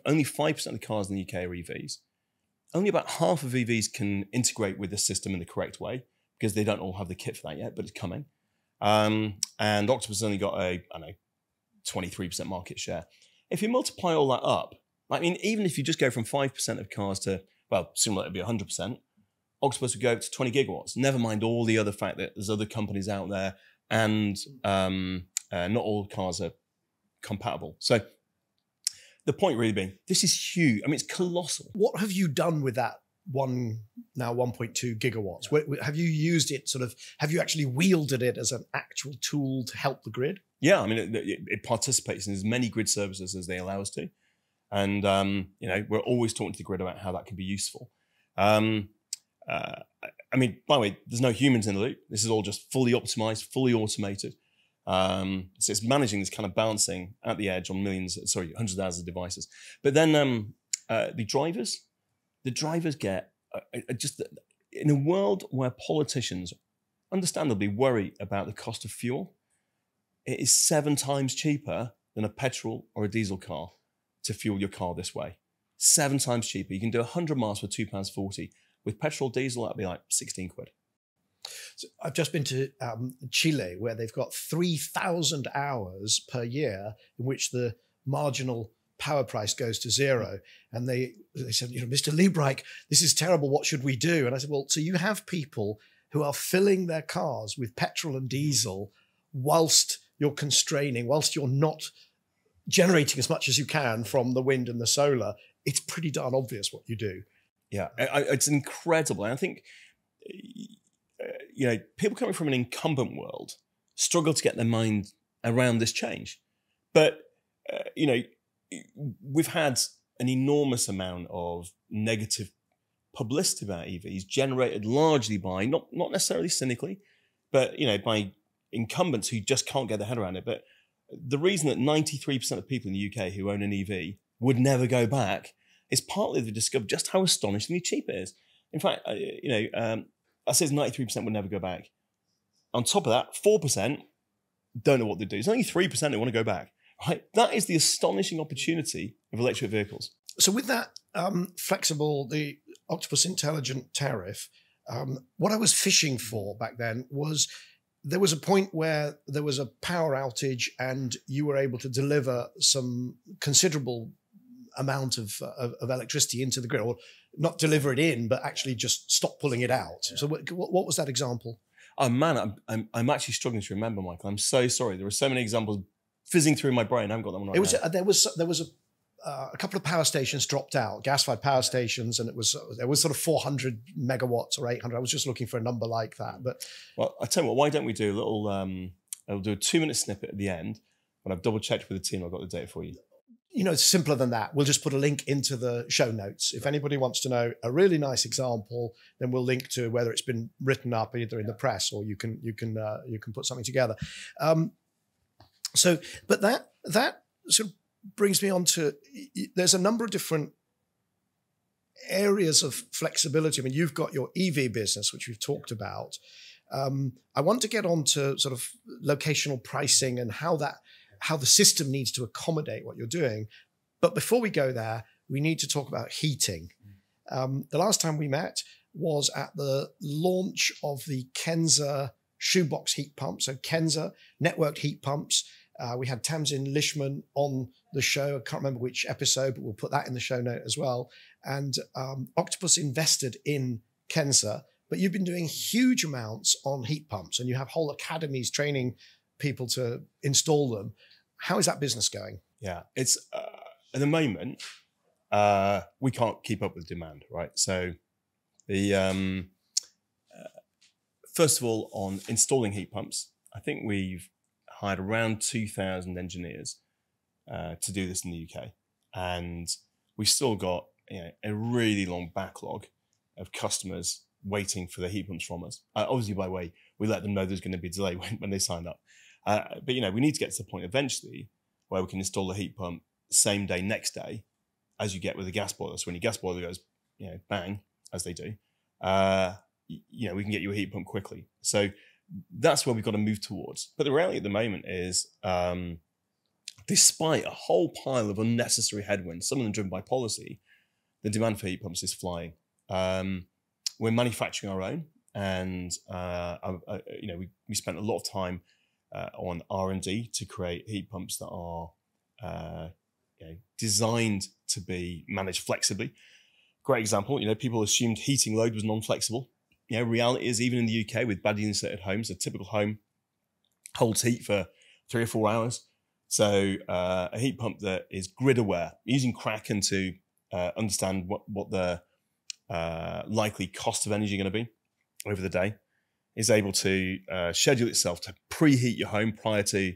only 5% of the cars in the UK are EVs. Only about half of EVs can integrate with the system in the correct way because they don't all have the kit for that yet, but it's coming. And Octopus has only got a 23% market share. If you multiply all that up, I mean, even if you just go from 5% of cars to, similar, it'd be 100%, Octopus would go to 20 gigawatts. Never mind all the other fact that there's other companies out there and not all cars are compatible. So the point really being, this is huge. I mean, it's colossal. What have you done with that 1.2 gigawatts? Have you used it have you actually wielded it as an actual tool to help the grid? Yeah, I mean, it participates in as many grid services as they allow us to. And, we're always talking to the grid about how that can be useful. I mean, by the way, there's no humans in the loop. This is all just fully optimized, fully automated. So it's managing this kind of balancing at the edge on hundreds of thousands of devices. But then the drivers get just in a world where politicians understandably worry about the cost of fuel, it is 7 times cheaper than a petrol or a diesel car to fuel your car this way. 7 times cheaper. You can do 100 miles for £2.40. With petrol, diesel, that'd be like 16 quid. So I've just been to Chile, where they've got 3,000 hours per year in which the marginal power price goes to zero. And they said, Mr. Liebreich, this is terrible. What should we do? And I said, well, so you have people who are filling their cars with petrol and diesel whilst you're constraining, whilst you're not generating as much as you can from the wind and the solar. It's pretty darn obvious what you do. Yeah, it's incredible. And I think, people coming from an incumbent world struggle to get their mind around this change. But, we've had an enormous amount of negative publicity about EVs generated largely by, not necessarily cynically, but, by incumbents who just can't get their head around it. But the reason that 93% of people in the UK who own an EV would never go back is partly they've discovered just how astonishingly cheap it is. In fact, I said 93% would never go back. On top of that, 4% don't know what to do. There's only 3% who want to go back. Right? That is the astonishing opportunity of electric vehicles. So with that the Octopus Intelligent Tariff, what I was fishing for back then was there was a point where there was a power outage and you were able to deliver some considerable amount of electricity into the grid, or not deliver it in, but actually just stop pulling it out. Yeah. So what was that example? Oh man, I'm actually struggling to remember, Michael. I'm so sorry. There were so many examples fizzing through my brain. I haven't got them right now. There was a couple of power stations dropped out, gas-fired power stations, and there was sort of 400 megawatts or 800. I was just looking for a number like that. But well, I tell you what. Why don't we do a little? I'll do a 2-minute snippet at the end when I've double checked with the team. I've got the data for you. It's simpler than that. We'll just put a link into the show notes. If anybody wants to know a really nice example, then we'll link to whether it's been written up either in the press or you can put something together. But that sort of brings me on to, there's a number of different areas of flexibility. I mean, you've got your EV business, which we've talked about. I want to get on to sort of locational pricing and how the system needs to accommodate what you're doing. But before we go there, we need to talk about heating. The last time we met was at the launch of the Kenza shoebox heat pump. So Kenza, networked heat pumps. We had Tamsin Lishman on the show. I can't remember which episode, but we'll put that in the show note as well. And Octopus invested in Kenza, but you've been doing huge amounts on heat pumps and you have whole academies training people to install them. How is that business going? Yeah, it's at the moment, we can't keep up with demand, right? So the first of all, on installing heat pumps, I think we've hired around 2,000 engineers to do this in the UK. And we've still got a really long backlog of customers waiting for the heat pumps from us. Obviously, by the way, we let them know there's going to be a delay when they sign up. But we need to get to the point eventually where we can install the heat pump same day, next day, as you get with a gas boiler. So when your gas boiler goes, bang, as they do, we can get you a heat pump quickly. So that's where we've got to move towards. But the reality at the moment is, despite a whole pile of unnecessary headwinds, some of them driven by policy, the demand for heat pumps is flying. We're manufacturing our own, and we spent a lot of time on R&D to create heat pumps that are designed to be managed flexibly. Great example, people assumed heating load was non-flexible. Reality is, even in the UK with badly insulated homes, a typical home holds heat for 3 or 4 hours. So a heat pump that is grid aware, using Kraken to understand what the likely cost of energy are going to be over the day, is able to schedule itself to preheat your home prior to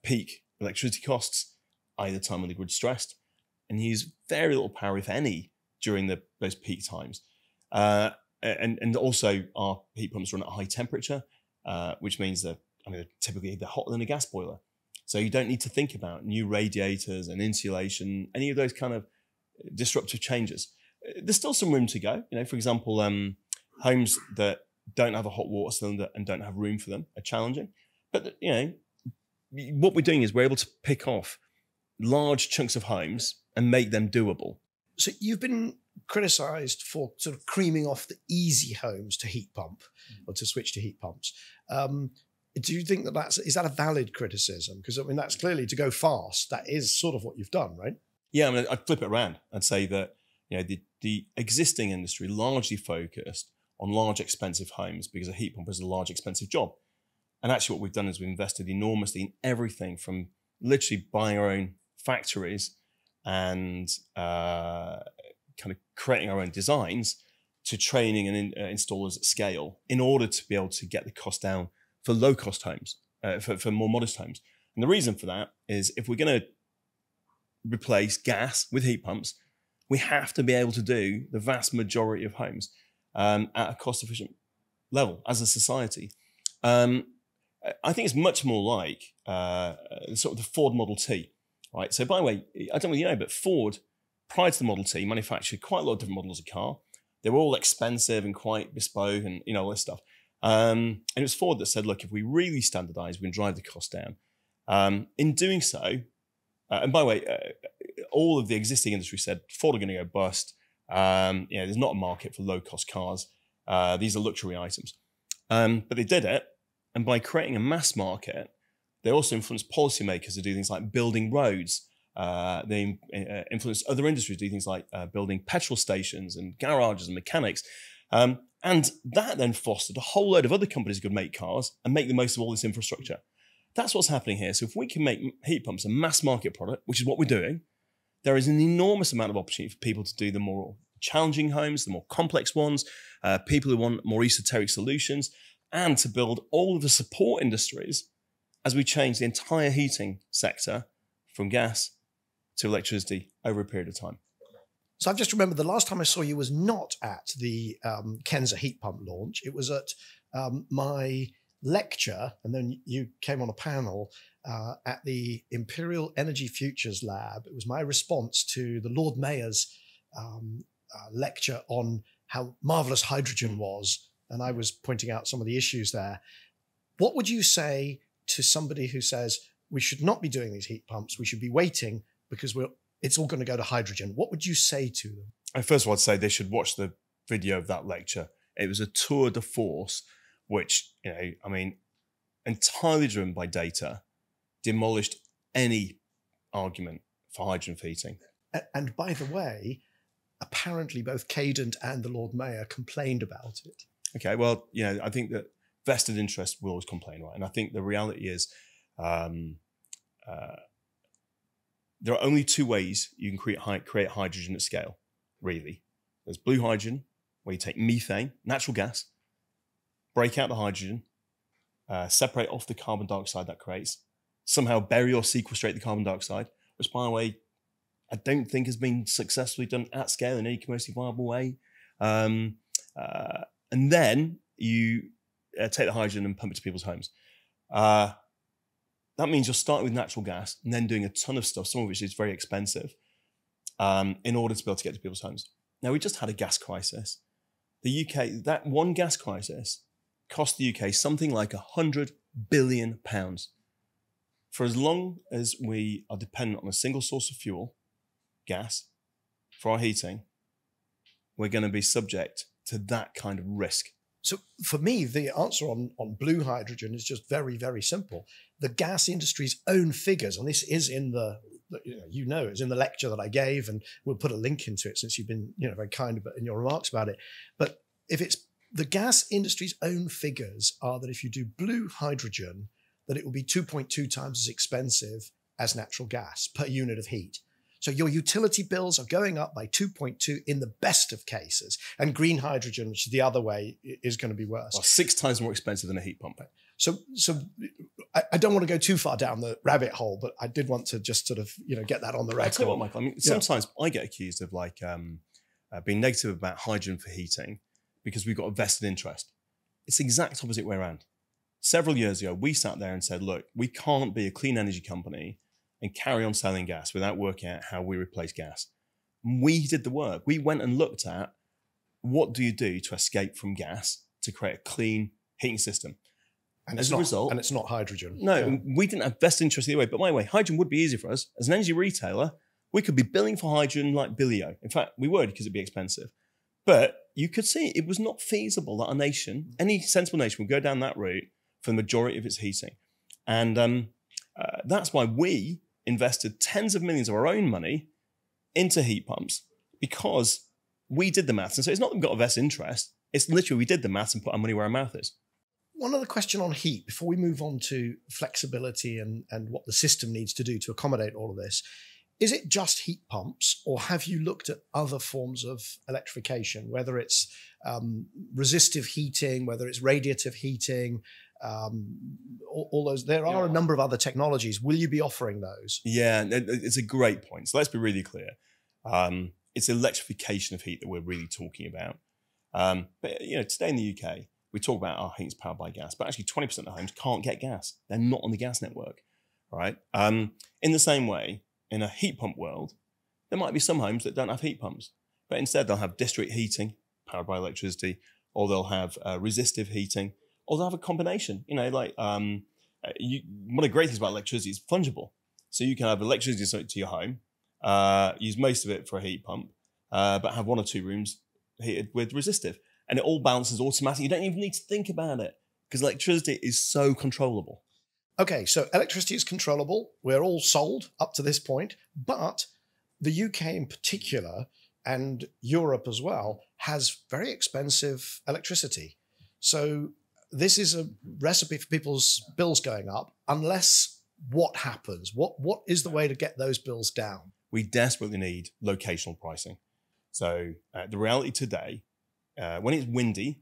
peak electricity costs, either time when the grid's stressed, and use very little power, if any, during those peak times. And also our heat pumps run at high temperature, which means that typically they're hotter than a gas boiler. So you don't need to think about new radiators and insulation, any of those kind of disruptive changes. There's still some room to go. For example, homes that don't have a hot water cylinder and don't have room for them are challenging. But, what we're doing is we're able to pick off large chunks of homes and make them doable. So you've been criticised for sort of creaming off the easy homes to heat pump or to switch to heat pumps. Do you think is that a valid criticism? Because that's clearly to go fast. That is sort of what you've done, right? Yeah, I'd flip it around. I'd say that the existing industry largely focused on large expensive homes because a heat pump is a large expensive job. And actually what we've done is we've invested enormously in everything from literally buying our own factories and kind of creating our own designs to training and installers at scale in order to be able to get the cost down for low-cost homes, for more modest homes. And the reason for that is if we're going to replace gas with heat pumps, we have to be able to do the vast majority of homes at a cost-efficient level as a society. I think it's much more like sort of the Ford Model T, right? So by the way, I don't really know, but Ford, prior to the Model T, manufactured quite a lot of different models of car. They were all expensive and quite bespoke and all this stuff. And it was Ford that said, look, if we really standardize, we can drive the cost down. In doing so, and by the way, all of the existing industry said Ford are going to go bust. There's not a market for low-cost cars. These are luxury items. But they did it. And by creating a mass market, they also influenced policymakers to do things like building roads. They influenced other industries to do things like building petrol stations and garages and mechanics. And that then fostered a whole load of other companies who could make cars and make the most of all this infrastructure. That's what's happening here. So if we can make heat pumps a mass market product, which is what we're doing, there is an enormous amount of opportunity for people to do the more challenging homes, the more complex ones, people who want more esoteric solutions, and to build all of the support industries as we change the entire heating sector from gas to electricity over a period of time. So I've just remembered the last time I saw you was not at the Kenza heat pump launch. It was at my lecture, and then you came on a panel at the Imperial Energy Futures Lab. It was my response to the Lord Mayor's lecture on how marvellous hydrogen was, and I was pointing out some of the issues there. What would you say to somebody who says we should not be doing these heat pumps, we should be waiting because it's all going to go to hydrogen? What would you say to them? First of all, I'd say they should watch the video of that lecture. It was a tour de force, which, entirely driven by data, demolished any argument for hydrogen for heating. And by the way, apparently both Cadent and the Lord Mayor complained about it. Okay, well, I think that vested interest will always complain, right? And I think the reality is there are only two ways you can create hydrogen at scale, really. There's blue hydrogen, where you take methane, natural gas, break out the hydrogen, separate off the carbon dioxide that creates, somehow bury or sequestrate the carbon dioxide, which, by the way, I don't think has been successfully done at scale in any commercially viable way. And then you take the hydrogen and pump it to people's homes. That means you're starting with natural gas and then doing a ton of stuff, some of which is very expensive, in order to be able to get to people's homes. Now, we just had a gas crisis. The UK, that one gas crisis cost the UK something like £100 billion. For as long as we are dependent on a single source of fuel, gas, for our heating, we're going to be subject to that kind of risk. So for me, the answer on blue hydrogen is just very, very simple. The gas industry's own figures, and this is in it's in the lecture that I gave, and we'll put a link into it since you've been very kind in your remarks about it. But if it's the gas industry's own figures are that if you do blue hydrogen, that it will be 2.2 times as expensive as natural gas per unit of heat. So your utility bills are going up by 2.2 in the best of cases. And green hydrogen, which is the other way, is going to be worse. Well, 6 times more expensive than a heat pump. So I don't want to go too far down the rabbit hole, but I did want to just sort of, get that on the record. I'll tell you what, Michael, sometimes I get accused of being negative about hydrogen for heating because we've got a vested interest. It's the exact opposite way around. several years ago, we sat there and said, look, we can't be a clean energy company and carry on selling gas without working out how we replace gas. We did the work. We went and looked at what do you do to escape from gas to create a clean heating system. And as a result, and it's not hydrogen. No, we didn't have best interest either way. But by the way, hydrogen would be easy for us. As an energy retailer, we could be billing for hydrogen like Billio. In fact, we would because it'd be expensive. But you could see it was not feasible that a nation, any sensible nation, would go down that route for the majority of its heating. And that's why we invested tens of millions of our own money into heat pumps, because we did the maths. And so it's not that we've got a vested interest. It's literally we did the maths and put our money where our mouth is. One other question on heat before we move on to flexibility and what the system needs to do to accommodate all of this. Is it just heat pumps, or have you looked at other forms of electrification, whether it's resistive heating, whether it's radiative heating, all those? There are a number of other technologies. Will you be offering those? Yeah, it's a great point. So let's be really clear. It's electrification of heat that we're really talking about. But today in the UK, we talk about our heat's powered by gas, but actually 20% of homes can't get gas. They're not on the gas network, right? In the same way, in a heat pump world, there might be some homes that don't have heat pumps, but instead they'll have district heating powered by electricity, or they'll have resistive heating, or they'll have a combination. One of the great things about electricity is fungible. So you can have electricity to your home, use most of it for a heat pump, but have one or two rooms heated with resistive. And it all balances automatically. You don't even need to think about it because electricity is so controllable. Okay, so electricity is controllable. We're all sold up to this point, but the UK in particular and Europe as well has very expensive electricity. So this is a recipe for people's bills going up unless what happens? What is the way to get those bills down? We desperately need locational pricing. So the reality today, when it's windy,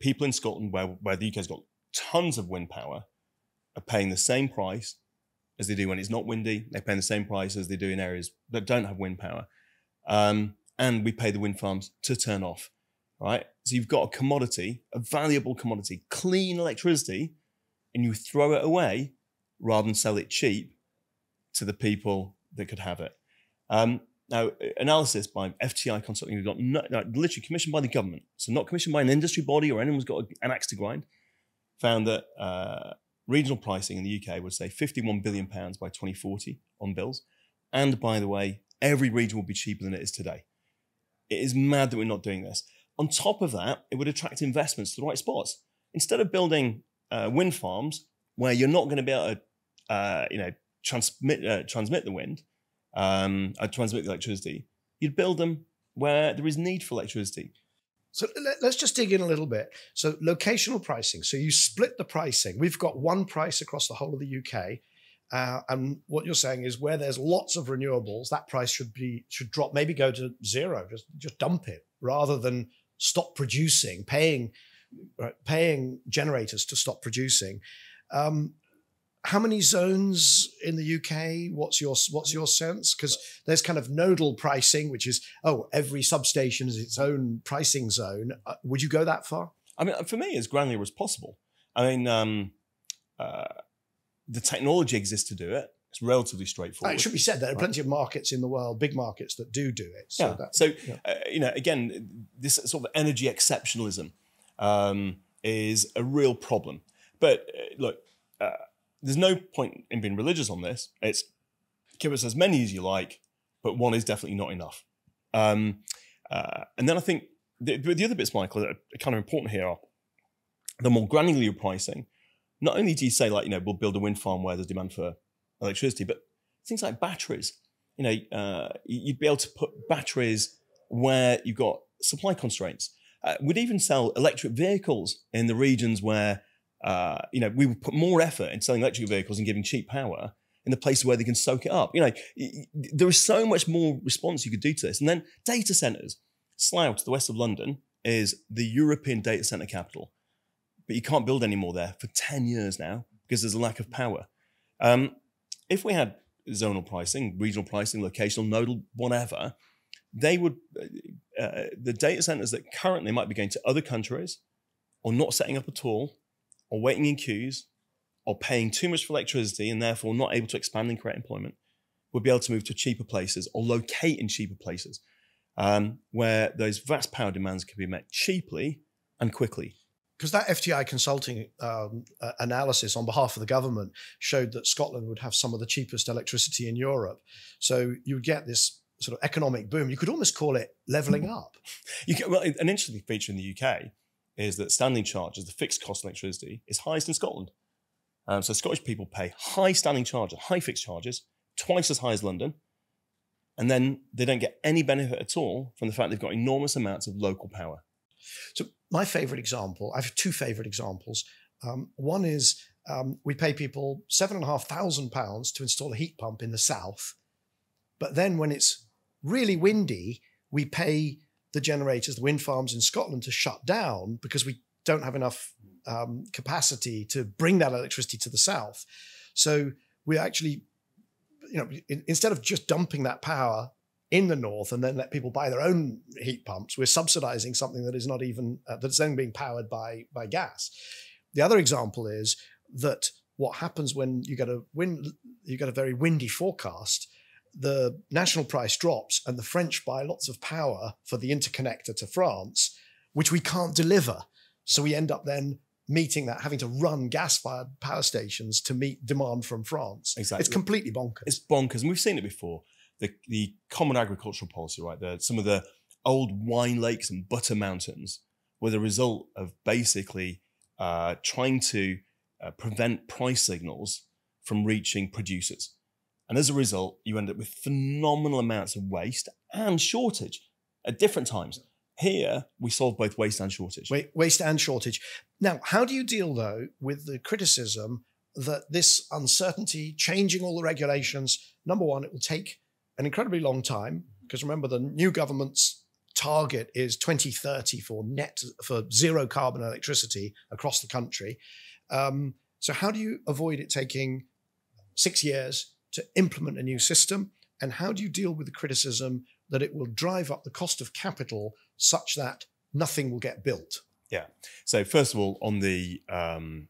people in Scotland, where the UK's got tons of wind power, are paying the same price as they do when it's not windy. They're paying the same price as they do in areas that don't have wind power. And we pay the wind farms to turn off, right? So you've got a commodity, a valuable commodity, clean electricity, and you throw it away rather than sell it cheap to the people that could have it. Now, analysis by FTI Consulting, we've got literally commissioned by the government, so not commissioned by an industry body or anyone's got an axe to grind, found that regional pricing in the UK would save £51 billion by 2040 on bills. And by the way, every region will be cheaper than it is today. It is mad that we're not doing this. On top of that, it would attract investments to the right spots. Instead of building wind farms where you're not going to be able to transmit the wind, transmit the electricity, you'd build them where there is need for electricity. So let's just dig in a little bit. So locational pricing. So you split the pricing. We've got one price across the whole of the UK. And what you're saying is where there's lots of renewables, that price should drop, maybe go to zero, just dump it rather than stop producing, paying generators to stop producing. How many zones in the UK? What's your sense? Because there's kind of nodal pricing, which is, every substation is its own pricing zone. Would you go that far? I mean, for me, as granular as possible. I mean, the technology exists to do it. It's relatively straightforward. It should be said there are plenty of markets in the world, big markets that do it. So again, this sort of energy exceptionalism is a real problem. But look, there's no point in being religious on this. It's give us as many as you like, but one is definitely not enough. And then I think the other bits, Michael, that are kind of important here are the more granular pricing. Not only do you say we'll build a wind farm where there's demand for electricity, but things like batteries. You'd be able to put batteries where you've got supply constraints. We'd even sell electric vehicles in the regions where we would put more effort in selling electric vehicles and giving cheap power in the places where they can soak it up. There is so much more response you could do to this. And then data centers. Slough, to the west of London, is the European data center capital. But you can't build any more there for 10 years now because there's a lack of power. If we had zonal pricing, regional pricing, locational, nodal, whatever, they would, the data centers that currently might be going to other countries or not setting up at all, or waiting in queues or paying too much for electricity and therefore not able to expand and create employment would be able to move to cheaper places or locate in cheaper places where those vast power demands can be met cheaply and quickly. Because that FTI consulting analysis on behalf of the government showed that Scotland would have some of the cheapest electricity in Europe. So you would get this sort of economic boom. You could almost call it levelling up. Well, an interesting feature in the UK is that standing charges, the fixed cost of electricity, is highest in Scotland. So Scottish people pay high standing charges, high fixed charges, twice as high as London. And then they don't get any benefit at all from the fact they've got enormous amounts of local power. So my favourite example, I have two favourite examples. One is we pay people £7,500 to install a heat pump in the south. But then when it's really windy, we pay the generators, the wind farms in Scotland to shut down because we don't have enough capacity to bring that electricity to the south. So we actually, instead of just dumping that power in the north and then let people buy their own heat pumps, we're subsidizing something that is not even, that's then being powered by gas. The other example is that what happens when you get a very windy forecast, the national price drops and the French buy lots of power for the interconnector to France, which we can't deliver. So we end up then meeting that, having to run gas-fired power stations to meet demand from France. Exactly. It's completely bonkers. It's bonkers. And we've seen it before. The common agricultural policy, right? Some of the old wine lakes and butter mountains were the result of basically trying to prevent price signals from reaching producers. And as a result, you end up with phenomenal amounts of waste and shortage at different times. Here, we solve both waste and shortage. Waste and shortage. Now, how do you deal, though, with the criticism that this uncertainty, changing all the regulations, number one, it will take an incredibly long time, because remember, the new government's target is 2030 for zero carbon electricity across the country. So how do you avoid it taking 6 years to implement a new system? And how do you deal with the criticism that it will drive up the cost of capital such that nothing will get built? Yeah. So first of all, on the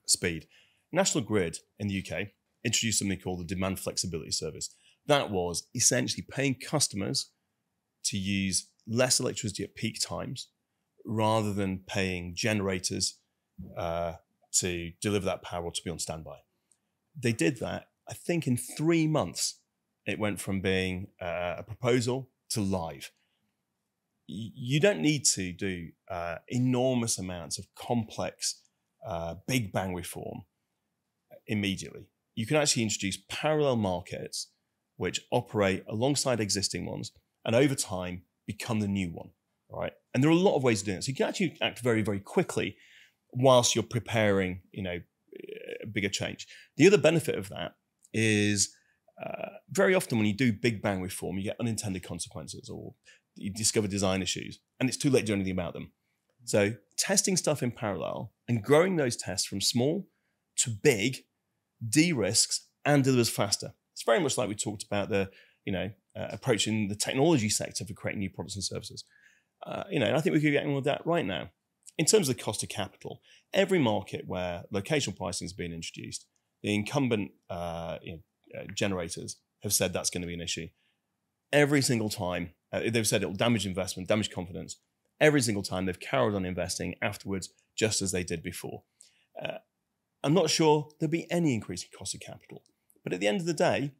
speed, National Grid in the UK introduced something called the Demand Flexibility Service. That was essentially paying customers to use less electricity at peak times rather than paying generators to deliver that power or to be on standby. They did that, I think, in 3 months. It went from being a proposal to live. You don't need to do enormous amounts of complex, big bang reform immediately. You can actually introduce parallel markets which operate alongside existing ones and over time become the new one, right? And there are a lot of ways of doing it. So you can actually act very, very quickly whilst you're preparing, a bigger change. The other benefit of that is very often when you do big bang reform, you get unintended consequences or you discover design issues and it's too late to do anything about them. So testing stuff in parallel and growing those tests from small to big de-risks and delivers faster. It's very much like we talked about the, approaching the technology sector for creating new products and services. And I think we could get on with that right now. In terms of the cost of capital, every market where locational pricing has been introduced, the incumbent generators have said that's going to be an issue. Every single time, they've said it will damage investment, damage confidence. Every single time they've carried on investing afterwards, just as they did before. I'm not sure there'll be any increase in cost of capital. But at the end of the day,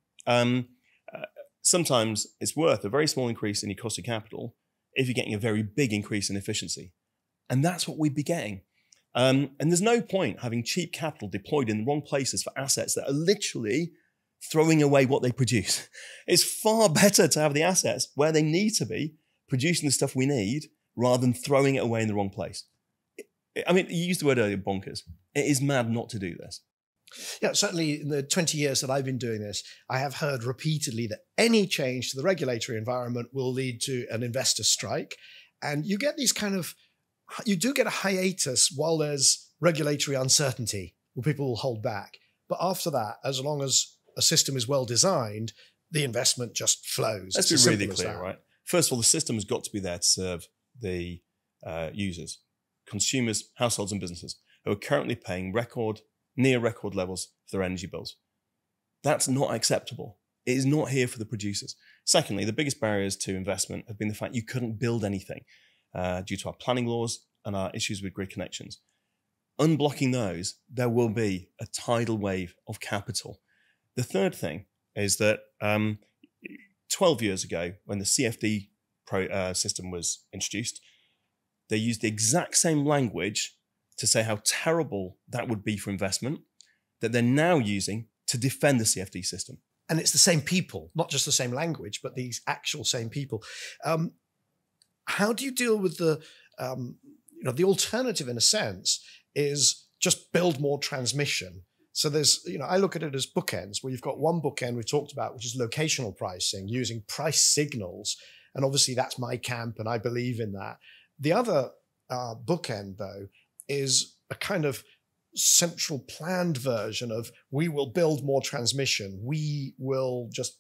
sometimes it's worth a very small increase in your cost of capital if you're getting a very big increase in efficiency. And that's what we'd be getting. And there's no point having cheap capital deployed in the wrong places for assets that are literally throwing away what they produce. It's far better to have the assets where they need to be, producing the stuff we need, rather than throwing it away in the wrong place. I mean, you used the word earlier, bonkers. It is mad not to do this. Yeah, certainly in the 20 years that I've been doing this, I have heard repeatedly that any change to the regulatory environment will lead to an investor strike. And you get you do get a hiatus while there's regulatory uncertainty, where people will hold back. But after that, as long as a system is well designed, the investment just flows. Let's be really clear, right? First of all, the system has got to be there to serve the users, consumers, households and businesses who are currently paying near record levels for their energy bills. That's not acceptable. It is not here for the producers. Secondly, the biggest barriers to investment have been the fact you couldn't build anything due to our planning laws and our issues with grid connections. Unblocking those, there will be a tidal wave of capital. The third thing is that 12 years ago, when the CFD system was introduced, they used the exact same language to say how terrible that would be for investment that they're now using to defend the CFD system. And it's the same people, not just the same language, but these actual same people. How do you deal with the alternative, in a sense, is just build more transmission? So there's, I look at it as bookends, where you've got one bookend we've talked about, which is locational pricing, using price signals. And obviously that's my camp and I believe in that. The other bookend, though, is a kind of central planned version of we will build more transmission. We will just,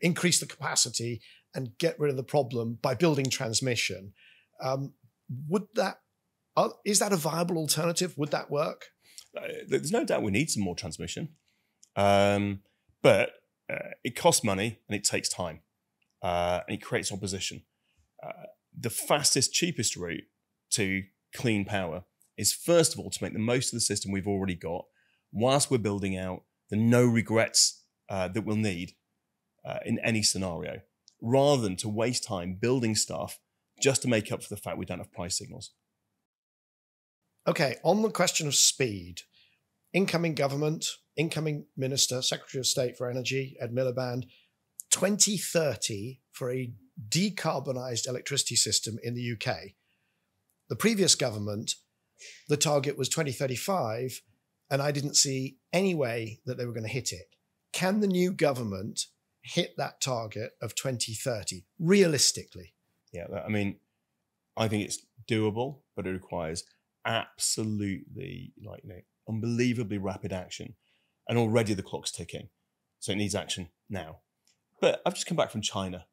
increase the capacity and get rid of the problem by building transmission. Is that a viable alternative? Would that work? There's no doubt we need some more transmission, but it costs money and it takes time, and it creates opposition. The fastest, cheapest route to clean power is, first of all, to make the most of the system we've already got, whilst we're building out the no regrets that we'll need in any scenario, rather than to waste time building stuff just to make up for the fact we don't have price signals. Okay, on the question of speed, incoming government, incoming Minister, Secretary of State for Energy, Ed Miliband, 2030 for a decarbonised electricity system in the UK. The previous government, the target was 2035, and I didn't see any way that they were going to hit it. Can the new government hit that target of 2030 realistically? Yeah, I think it's doable, but it requires absolutely unbelievably rapid action. And already the clock's ticking. So it needs action now. But I've just come back from China.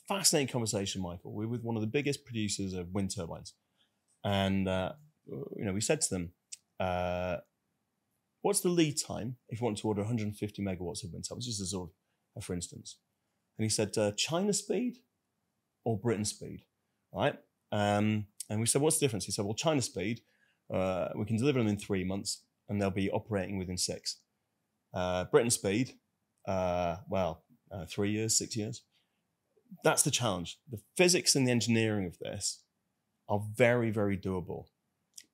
Fascinating conversation, Michael. We're with one of the biggest producers of wind turbines. And, we said to them, what's the lead time if you want to order 150 megawatts of wind turbines? Just as sort of, for instance. And he said, China speed or Britain speed, right? And we said, what's the difference? He said, well, China speed, we can deliver them in 3 months and they'll be operating within 6. Britain speed, 3 years, 6 years. That's the challenge. The physics and the engineering of this are very, very doable.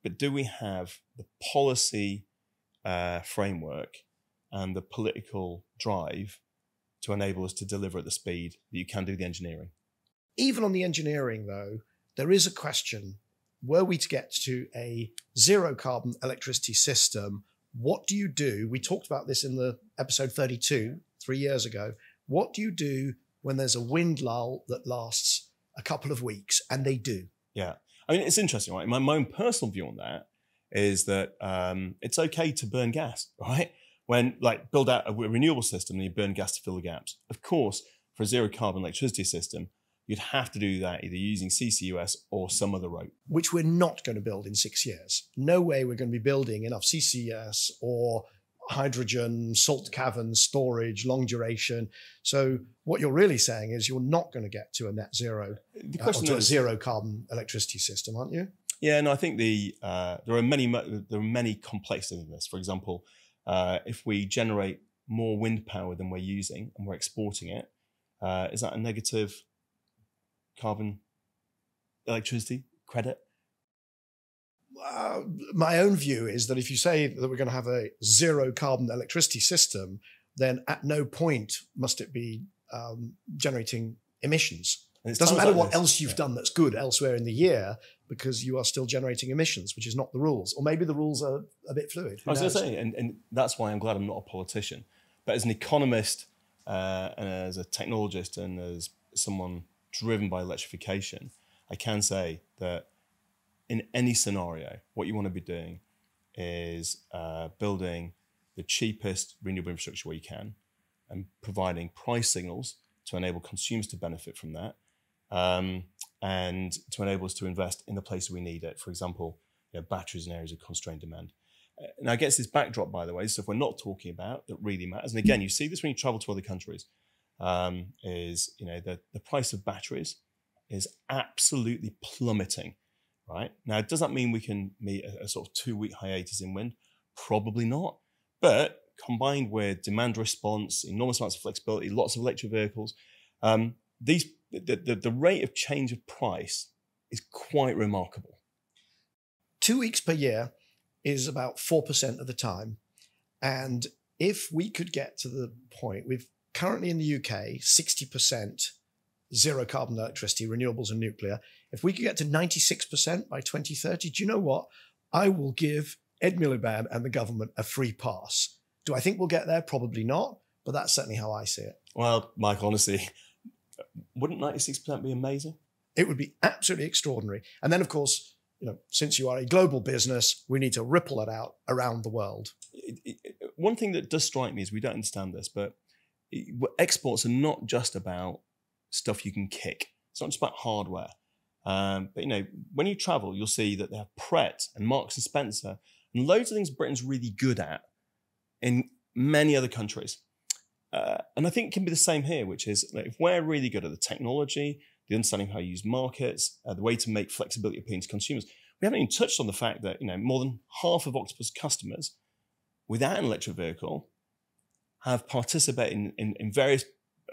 But do we have the policy framework and the political drive to enable us to deliver at the speed that you can do the engineering? Even on the engineering, though, there is a question. Were we to get to a zero carbon electricity system, what do you do? We talked about this in the episode 32, 3 years ago. What do you do when there's a wind lull that lasts a couple of weeks? And they do. Yeah. It's interesting, right? My own personal view on that is that it's okay to burn gas, right? When build out a renewable system and you burn gas to fill the gaps. Of course, for a zero carbon electricity system, you'd have to do that either using CCUS or some other route. Which we're not going to build in 6 years. No way we're going to be building enough CCS or hydrogen, salt cavern storage, long duration. So what you're really saying is you're not going to get to a net zero, to a zero carbon electricity system, aren't you? Yeah, no, I think there are many complexities in this. For example, if we generate more wind power than we're using and we're exporting it, is that a negative carbon electricity credit? My own view is that if you say that we're going to have a zero carbon electricity system, then at no point must it be generating emissions. It doesn't matter what else you've done that's good elsewhere in the year, because you are still generating emissions, which is not the rules. Or maybe the rules are a bit fluid. I was going to say, and that's why I'm glad I'm not a politician. But as an economist and as a technologist and as someone driven by electrification, I can say that in any scenario, what you want to be doing is building the cheapest renewable infrastructure where you can and providing price signals to enable consumers to benefit from that, and to enable us to invest in the places we need it. For example, batteries in areas of constrained demand. Now, against this backdrop, by the way, stuff we're not talking about that really matters, and again, you see this when you travel to other countries, is the price of batteries is absolutely plummeting. Right now, does that mean we can meet a sort of 2-week hiatus in wind? Probably not. But combined with demand response, enormous amounts of flexibility, lots of electric vehicles, the rate of change of price is quite remarkable. 2 weeks per year is about 4% of the time. And if we could get to the point, we've currently in the UK, 60% zero carbon electricity, renewables and nuclear. If we could get to 96% by 2030, do you know what? I will give Ed Miliband and the government a free pass. Do I think we'll get there? Probably not, but that's certainly how I see it. Well, Michael, honestly, wouldn't 96% be amazing? It would be absolutely extraordinary. And then, of course, since you are a global business, we need to ripple it out around the world. One thing that does strike me is we don't understand this, but exports are not just about stuff you can kick. It's not just about hardware. But when you travel, you'll see that they have Pret and Marks and Spencer and loads of things Britain's really good at in many other countries. And I think it can be the same here, which is if we're really good at the technology, the understanding of how you use markets, the way to make flexibility appealing to consumers. We haven't even touched on the fact that more than half of Octopus customers without an electric vehicle have participated in various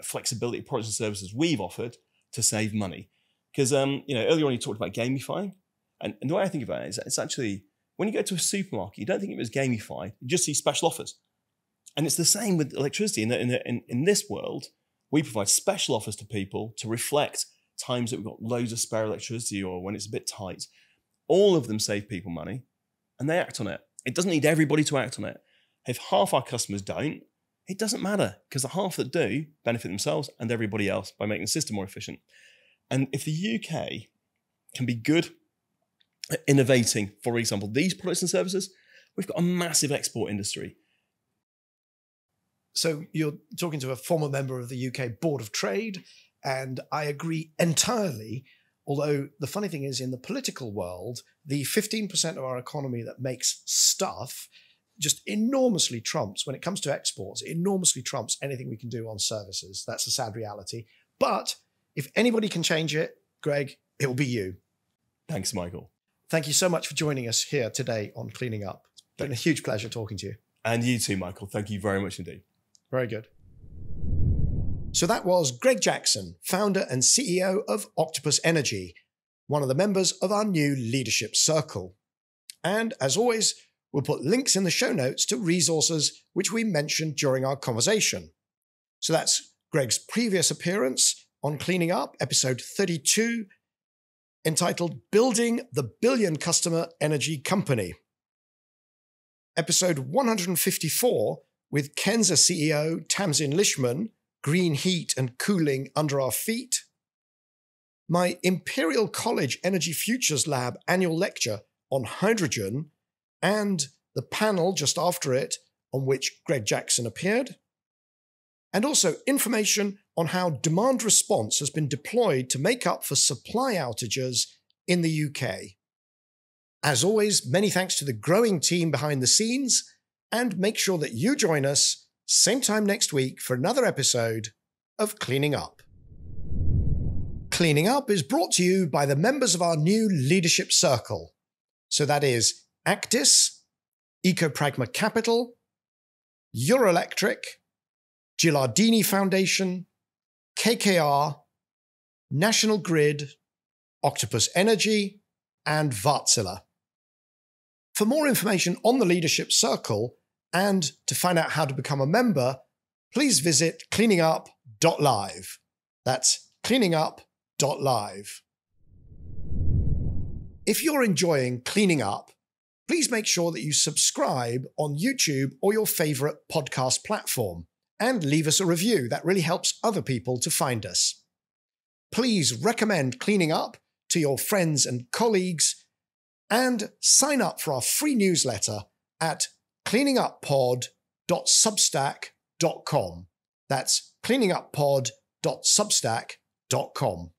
flexibility products and services we've offered to save money. Because earlier on you talked about gamifying, and the way I think about it is that it's actually, when you go to a supermarket, you don't think of it as gamified, you just see special offers. And it's the same with electricity. In this world, we provide special offers to people to reflect times that we've got loads of spare electricity or when it's a bit tight. All of them save people money and they act on it. It doesn't need everybody to act on it. If half our customers don't, it doesn't matter, because the half that do benefit themselves and everybody else by making the system more efficient. And if the UK can be good at innovating, for example, these products and services, we've got a massive export industry. So you're talking to a former member of the UK Board of Trade, and I agree entirely. Although the funny thing is, in the political world, the 15% of our economy that makes stuff just enormously trumps, when it comes to exports, enormously trumps anything we can do on services. That's a sad reality. But if anybody can change it, Greg, it will be you. Thanks, Michael. Thank you so much for joining us here today on Cleaning Up. It's been a huge pleasure talking to you. And you too, Michael. Thank you very much indeed. Very good. So that was Greg Jackson, founder and CEO of Octopus Energy, one of the members of our new leadership circle. And as always, we'll put links in the show notes to resources which we mentioned during our conversation. So that's Greg's previous appearance on Cleaning Up, episode 32, entitled Building the Billion Customer Energy Company. Episode 154 with Kenza CEO Tamsin Lishman, Green Heat and Cooling Under Our Feet. My Imperial College Energy Futures Lab annual lecture on hydrogen, and the panel just after it on which Greg Jackson appeared. And also information on how demand response has been deployed to make up for supply outages in the UK. As always, many thanks to the growing team behind the scenes, and make sure that you join us same time next week for another episode of Cleaning Up. Cleaning Up is brought to you by the members of our new leadership circle. So that is Actis, Ecopragma Capital, Euroelectric, Gilardini Foundation, KKR, National Grid, Octopus Energy, and Wärtsilä. For more information on the Leadership Circle and to find out how to become a member, please visit cleaningup.live. That's cleaningup.live. If you're enjoying Cleaning Up, please make sure that you subscribe on YouTube or your favorite podcast platform and leave us a review. That really helps other people to find us. Please recommend Cleaning Up to your friends and colleagues and sign up for our free newsletter at cleaninguppod.substack.com. That's cleaninguppod.substack.com.